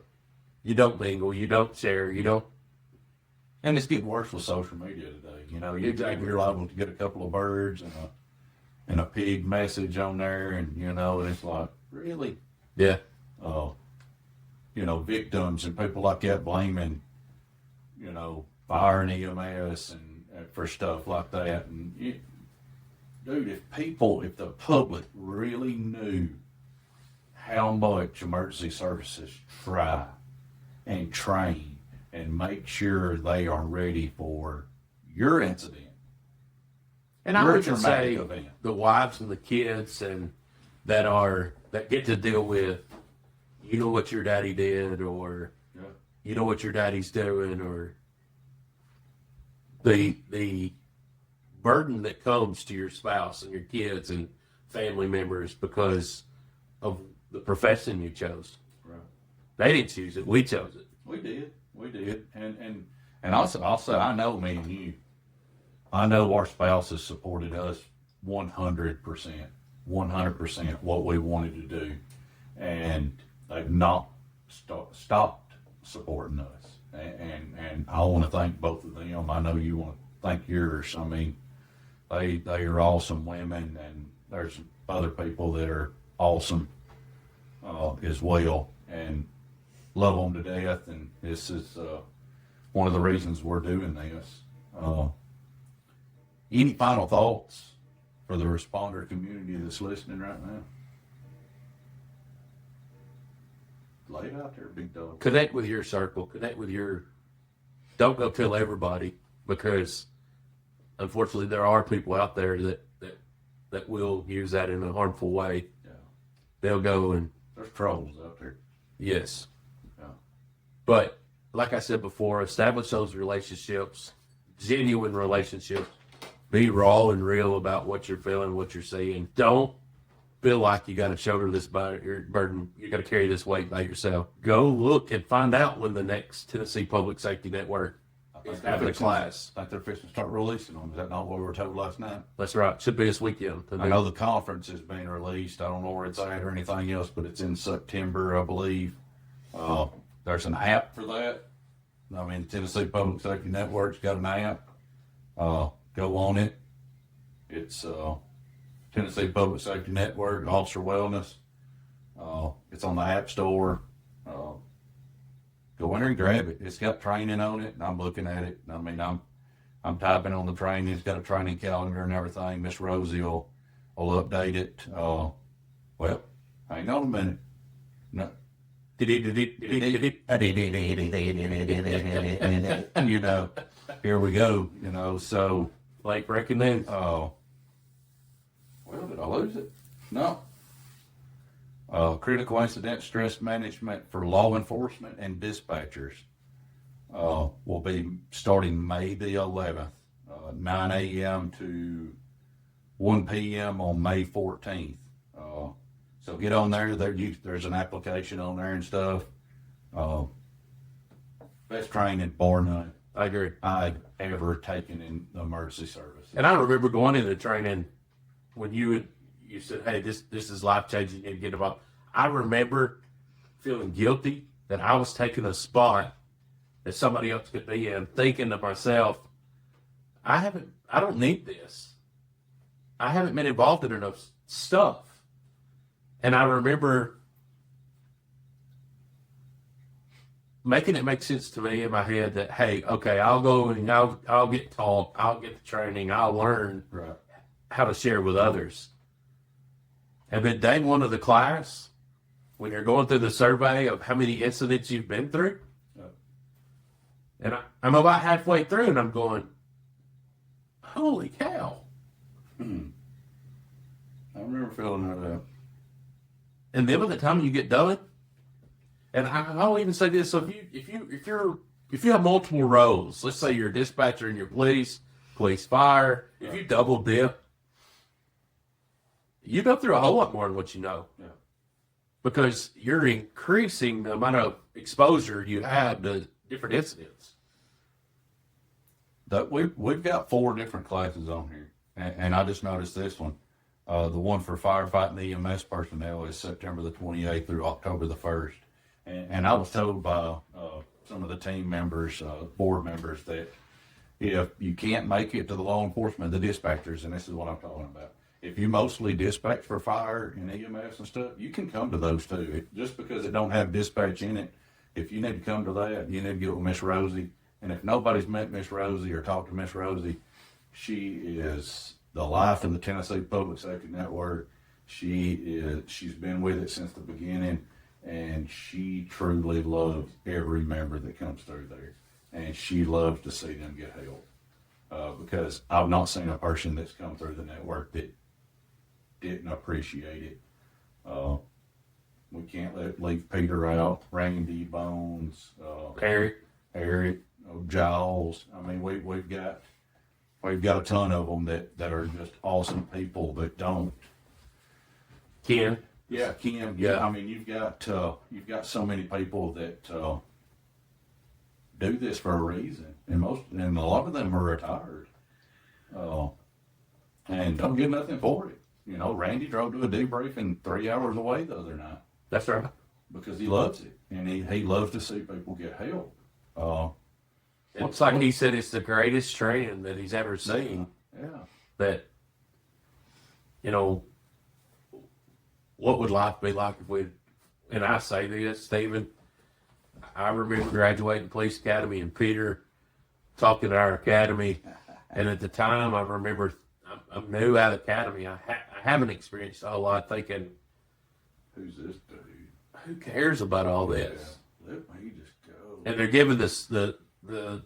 You don't mingle, you don't share, you don't. And it's getting worse with social media today. Exactly. You're liable to get a couple of birds and a pig message on there, and it's like, really, Yeah. victims and people like that blaming, fire and EMS and for stuff like that. And dude, if the public really knew how much emergency services try and train and make sure they are ready for your incident. And I Your would just say traumatic event. the wives and the kids that get to deal with, what your daddy did, or what your daddy's doing, or the burden that comes to your spouse and your kids and family members because of the profession you chose. Right. They didn't choose it; we chose it. We did, and also I know me and you. I know our spouses supported us 100% what we wanted to do, and they've not stopped supporting us. And I want to thank both of them. I know you want to thank yours. I mean, they are awesome women, and there's other people that are awesome as well, and love them to death. And this is one of the reasons we're doing this. Any final thoughts for the responder community that's listening right now? Lay it out there, big dog. Connect with your circle. Don't go tell everybody, because unfortunately there are people out there that will use that in a harmful way. Yeah. They'll go and There's trolls out there. yes. Yeah. But like I said before, establish those relationships, genuine relationships. Be raw and real about what you're feeling, what you're seeing. Don't feel like you got to shoulder this burden. You got to carry this weight by yourself. Go look and find out when the next Tennessee Public Safety Network after the class. Like they're fixing to start releasing them. Is that not what we were told last night? That's right. Should be this weekend. I know the conference is being released. I don't know where it's at or anything else, but it's in September, I believe. There's an app for that. I mean, Tennessee Public Safety Network's got an app. Go on it. It's Tennessee Public Safety Network, Officer Wellness. It's on the App Store. Go in there and grab it. It's got training on it, and I'm looking at it. I mean, I'm typing on the training. It's got a training calendar and everything. Miss Rosie will update it. Well, hang on a minute. No. You know, here we go. You know, so Late breaking news. well, did I lose it? No. Critical incident stress management for law enforcement and dispatchers will be starting May the 11th, 9 a.m. to 1 p.m. on May 14th. So get on there. There's an application on there and stuff. Best training, bar none, I agree. I've ever taken in the emergency service. And I remember going into training when you said, "Hey, this is life changing. You need to get involved." I remember feeling guilty that I was taking a spot that somebody else could be in, thinking to myself, I don't need this. I haven't been involved in enough stuff. And I remember making it make sense to me in my head that, hey, okay, I'll go and I'll get taught, I'll get the training, I'll learn Right. how to share with others. And then day one of the class, when you're going through the survey of how many incidents you've been through, and I'm about halfway through, and I'm going, holy cow. I remember feeling that. And then by the time you get done, and I'll even say this: so if you have multiple roles, let's say you're a dispatcher and you're police fire, if you double dip, you go through a whole lot more than what you know. Yeah. Because you're increasing the amount of exposure you have to different incidents. We've got 4 different classes on here, and I just noticed this one. The one for firefighting EMS personnel is September the 28th through October the 1st. And I was told by some of the team members, board members, that if you can't make it to the law enforcement, the dispatchers, and this is what I'm talking about, if you mostly dispatch for fire and EMS and stuff, you can come to those too. Just because it don't have dispatch in it, if you need to come to that, you need to get with Miss Rosie. And if nobody's met Miss Rosie or talked to Miss Rosie, she is the life of the Tennessee Public Safety Network. She's been with it since the beginning, and she truly loves every member that comes through there. And she loves to see them get help. Because I've not seen a person that's come through the network that didn't appreciate it. We can't leave Peter out, Randy, Bones, Eric, Giles. I mean, we've got a ton of them that are just awesome people that don't. Ken. Yeah, Kim. Yeah, I mean, you've got so many people that do this for a reason, and a lot of them are retired, and don't get nothing for it. You know, Randy drove to a debriefing 3 hours away the other night. That's right. Because he loves it, and he loves to see people get help. It's like he said, it's the greatest training that he's ever seen. Yeah. That, you know, what would life be like if we, and I say this, Stephen, I remember graduating police academy and Peter talking to our academy. And at the time, I remember I'm new out of academy. I haven't experienced a whole lot, thinking, Who's this dude? who cares about all this? Yeah. Let me just go. And they're giving us the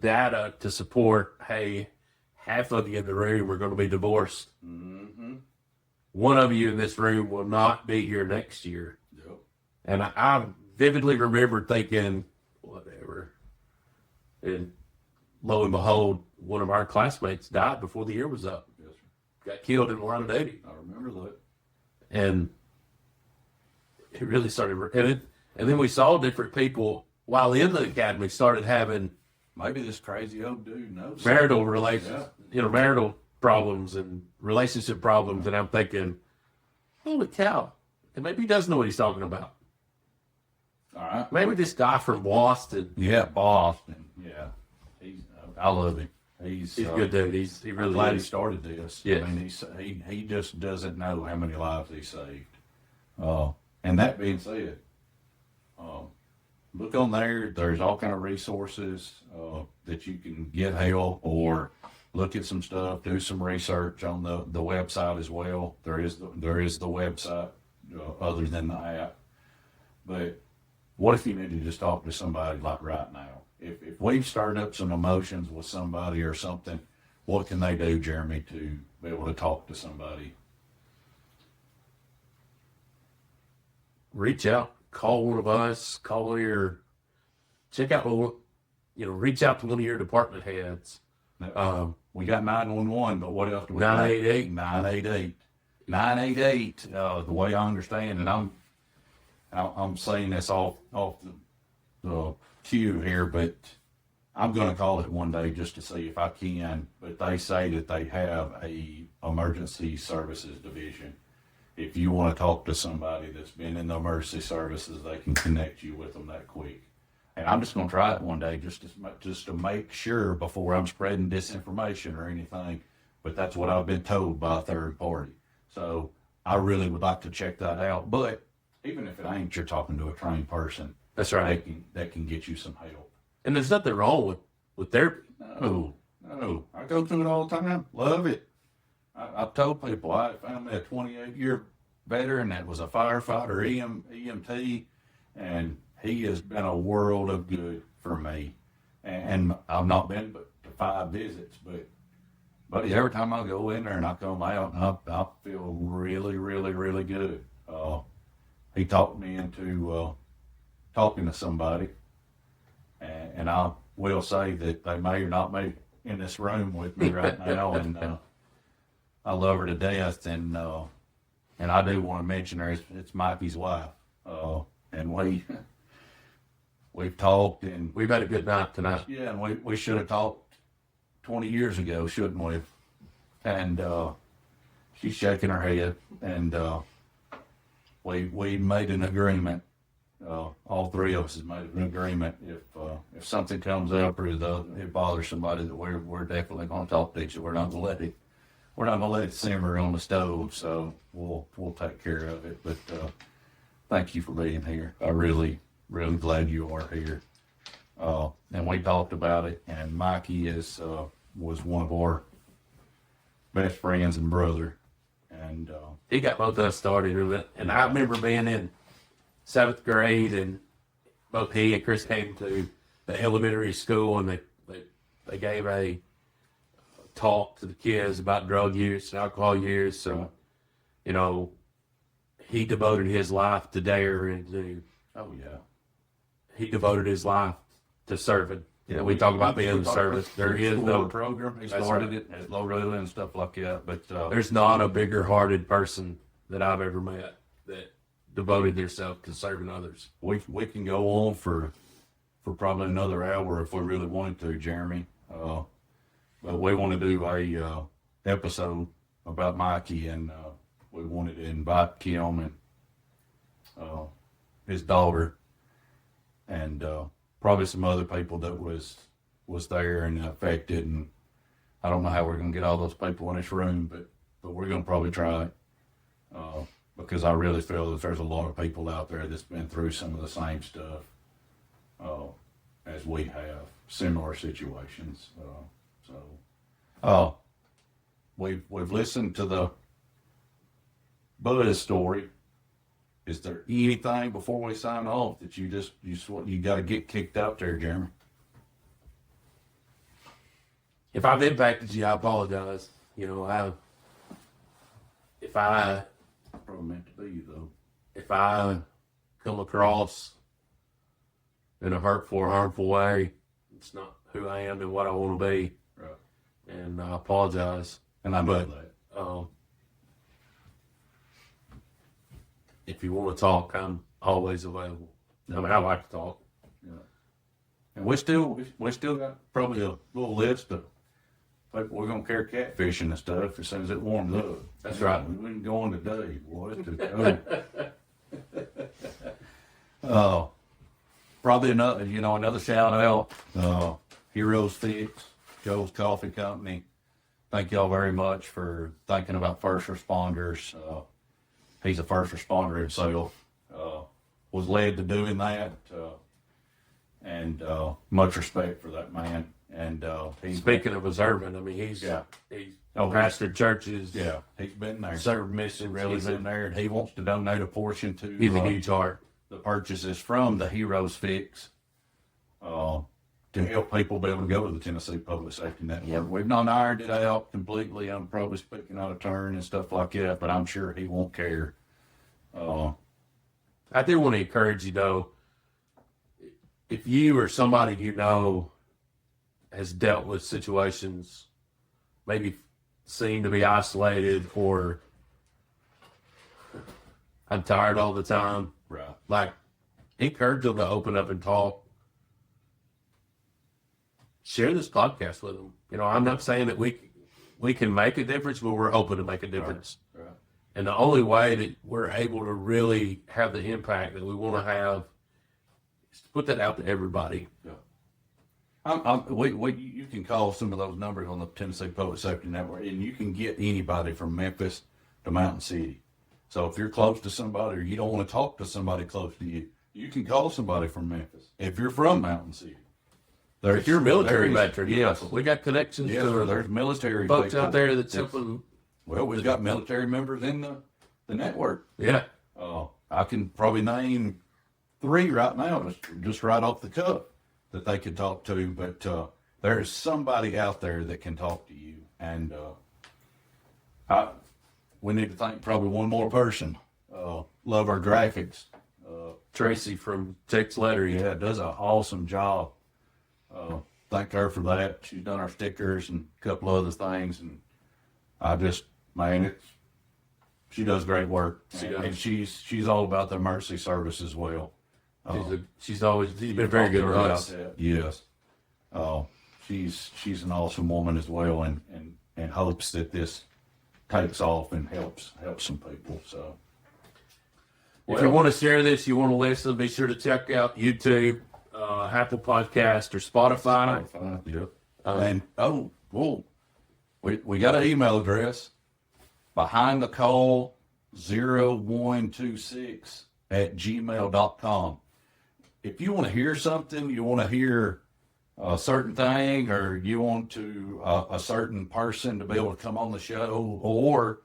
data to support, hey, half of you in the room are going to be divorced. Mm-hmm. One of you in this room will not be here next year. Yep. And I vividly remember thinking, whatever. And lo and behold, one of our classmates died before the year was up. Yes, sir. Got killed in line of duty. I remember that. And it really started, and then we saw different people while in the academy started having maybe this crazy old dude knows marital relations, Yeah. marital problems and relationship problems, and I'm thinking, holy cow, and maybe he does know what he's talking about. All right. Maybe this guy from Boston, Yeah, Boston. Yeah, I love him. he's a good dude. He I'm really glad he is. started this. Yeah. I mean, he just doesn't know how many lives he saved. And that being said, look on there. There's all kind of resources that you can get help or look at some stuff. Do some research on the website as well. There is the website other than the app. But what if you need to just talk to somebody like right now? If we've stirred up some emotions with somebody or something, what can they do, Jeremy, to be able to talk to somebody? Reach out, call one of us, check out, reach out to one of your department heads. We got 911, but what else do we 988. 988. 988. The way I understand, and I'm saying this off the cue here, but I'm going to call it one day just to see if I can. But they say that they have a emergency services division. If you want to talk to somebody that's been in the emergency services, they can connect you with them that quick. And I'm just going to try it one day just to make sure before I'm spreading disinformation or anything. But that's what I've been told by a third party. So I really would like to check that out. But even if it ain't, you're talking to a trained person. That's right. That can get you some help. And there's nothing wrong with therapy. No. I go through it all the time. Love it. I've told people I found me a 28-year veteran that was a firefighter, EMT, and he has been a world of good for me. And I've not been but to 5 visits, but buddy, every time I go in there and I come out, I feel really, really, really good. He talked me into talking to somebody, and I will say that they may or not be in this room with me right now, and I love her to death, and I do want to mention her. It's Mikey's wife, and we've talked, and We've had a good night tonight. yeah, and we should have talked 20 years ago, shouldn't we? And she's shaking her head, and we made an agreement. All three of us has made an agreement. If something comes up or it bothers somebody, that we're definitely going to talk to each other. We're not going to let it simmer on the stove. So we'll take care of it. But thank you for being here. I really glad you are here. And we talked about it. And Mikey was one of our best friends and brother. And He got both of us started with it. And I remember being in 7th grade, and both he and Chris came to the elementary school, and they gave a talk to the kids about drug use and alcohol use. So, he devoted his life to DARE, and oh yeah, he devoted his life to serving. We talk about being in service. There is no program. He That's started right. it at Loretta and stuff like that. But There's not a bigger hearted person that I've ever met that devoted themselves to serving others. we can go on for probably another hour if we really wanted to, Jeremy. But we want to do a episode about Mikey, and we wanted to invite Kim and his daughter, and probably some other people that was there and affected. And I don't know how we're gonna get all those people in this room, but we're gonna probably try, because I really feel that there's a lot of people out there that's been through some of the same stuff as we have, similar situations. We've listened to the Buzz story. Is there anything before we sign off that you got to get kicked out there, Jeremy? If I've impacted you, I apologize. If I Probably meant to be, though. if I come across in a hurtful or harmful way, it's not who I am and what I want to be. Right. And I apologize. And I know But that. if you want to talk, I'm always available. I mean, I like to talk. And we still got probably a little list of people we're gonna carry catfishing and stuff as soon as it warms up. That's right. We ain't going today, boy. Probably another shout out. Heroes Fix, Joe's Coffee Company. Thank y'all very much for thinking about first responders. He's a first responder himself. Was led to doing that, and much respect for that man. And he's Speaking of observant, I mean, he's pastored churches. yeah, he's been there. Served missions. Really He's been there, and he wants to donate a portion to He's a huge heart. the purchases from the Heroes Fix to help people be able to go to the Tennessee Public Safety Network. Yeah. We've not ironed it out completely. I'm probably speaking out of turn and stuff like that, but I'm sure he won't care. I do want to encourage you, though, if you or somebody you know has dealt with situations, maybe seem to be isolated or I'm tired all the time, Right. like, encourage them to open up and talk. Share this podcast with them. You know, I'm not saying that we can make a difference, but we're open to make a difference. Right. And the only way that we're able to really have the impact that we want to have is to put that out to everybody. Yeah. You can call some of those numbers on the Tennessee Public Safety Network, and you can get anybody from Memphis to Mountain City. So if you're close to somebody or you don't want to talk to somebody close to you, you can call somebody from Memphis. If you're from Mountain City. If you're a military there's- veteran, yes. we got connections Yes, to there's military folks people. out there that's helping. Well, we've got military members in the network. Yeah. I can probably name 3 right now, just right off the cuff, that they could talk to. But there's somebody out there that can talk to you, and we need to thank probably one more person. Love our graphics. Tracy from Text Letter. Yeah, does an awesome job. Thank her for that. She's done our stickers and a couple other things, and she does great work. She does. And she's all about the mercy service as well. She's been very good with us. Yes. She's an awesome woman as well, and hopes that this takes off and helps some people. So, If you want to share this, you want to listen, be sure to check out YouTube, Apple Podcast, or Spotify. And we got an email address, behindthecall0126@gmail.com. If you want to hear something, you want to hear a certain thing, or you want to a certain person to be able to come on the show, or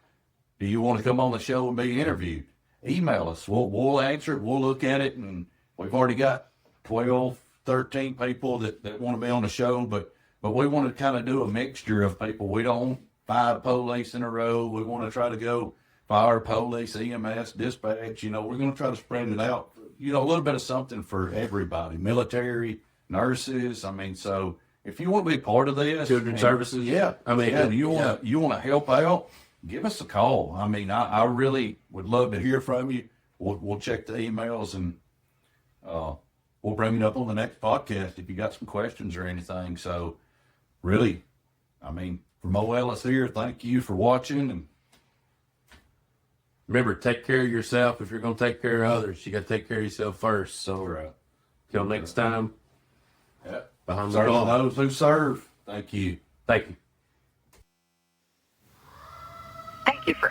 do you want to come on the show and be interviewed? Email us. We'll answer it. We'll look at it, and we've already got 12, 13 people that want to be on the show, but we want to kind of do a mixture of people. We don't 5 police in a row. We want to try to go fire, police, EMS, dispatch. We're going to try to spread it out. A little bit of something for everybody. Military, nurses. So if you want to be part of this, Children's services. yeah. You want to help out, give us a call. I really would love to hear from you. We'll check the emails, and we'll bring it up on the next podcast if you got some questions or anything. So really, from Mo Ellis here, thank you for watching. And remember, take care of yourself. If you're going to take care of others, you got to take care of yourself first. So till next time, Behind the serve Call. those who serve. Thank you. Thank you. Thank you for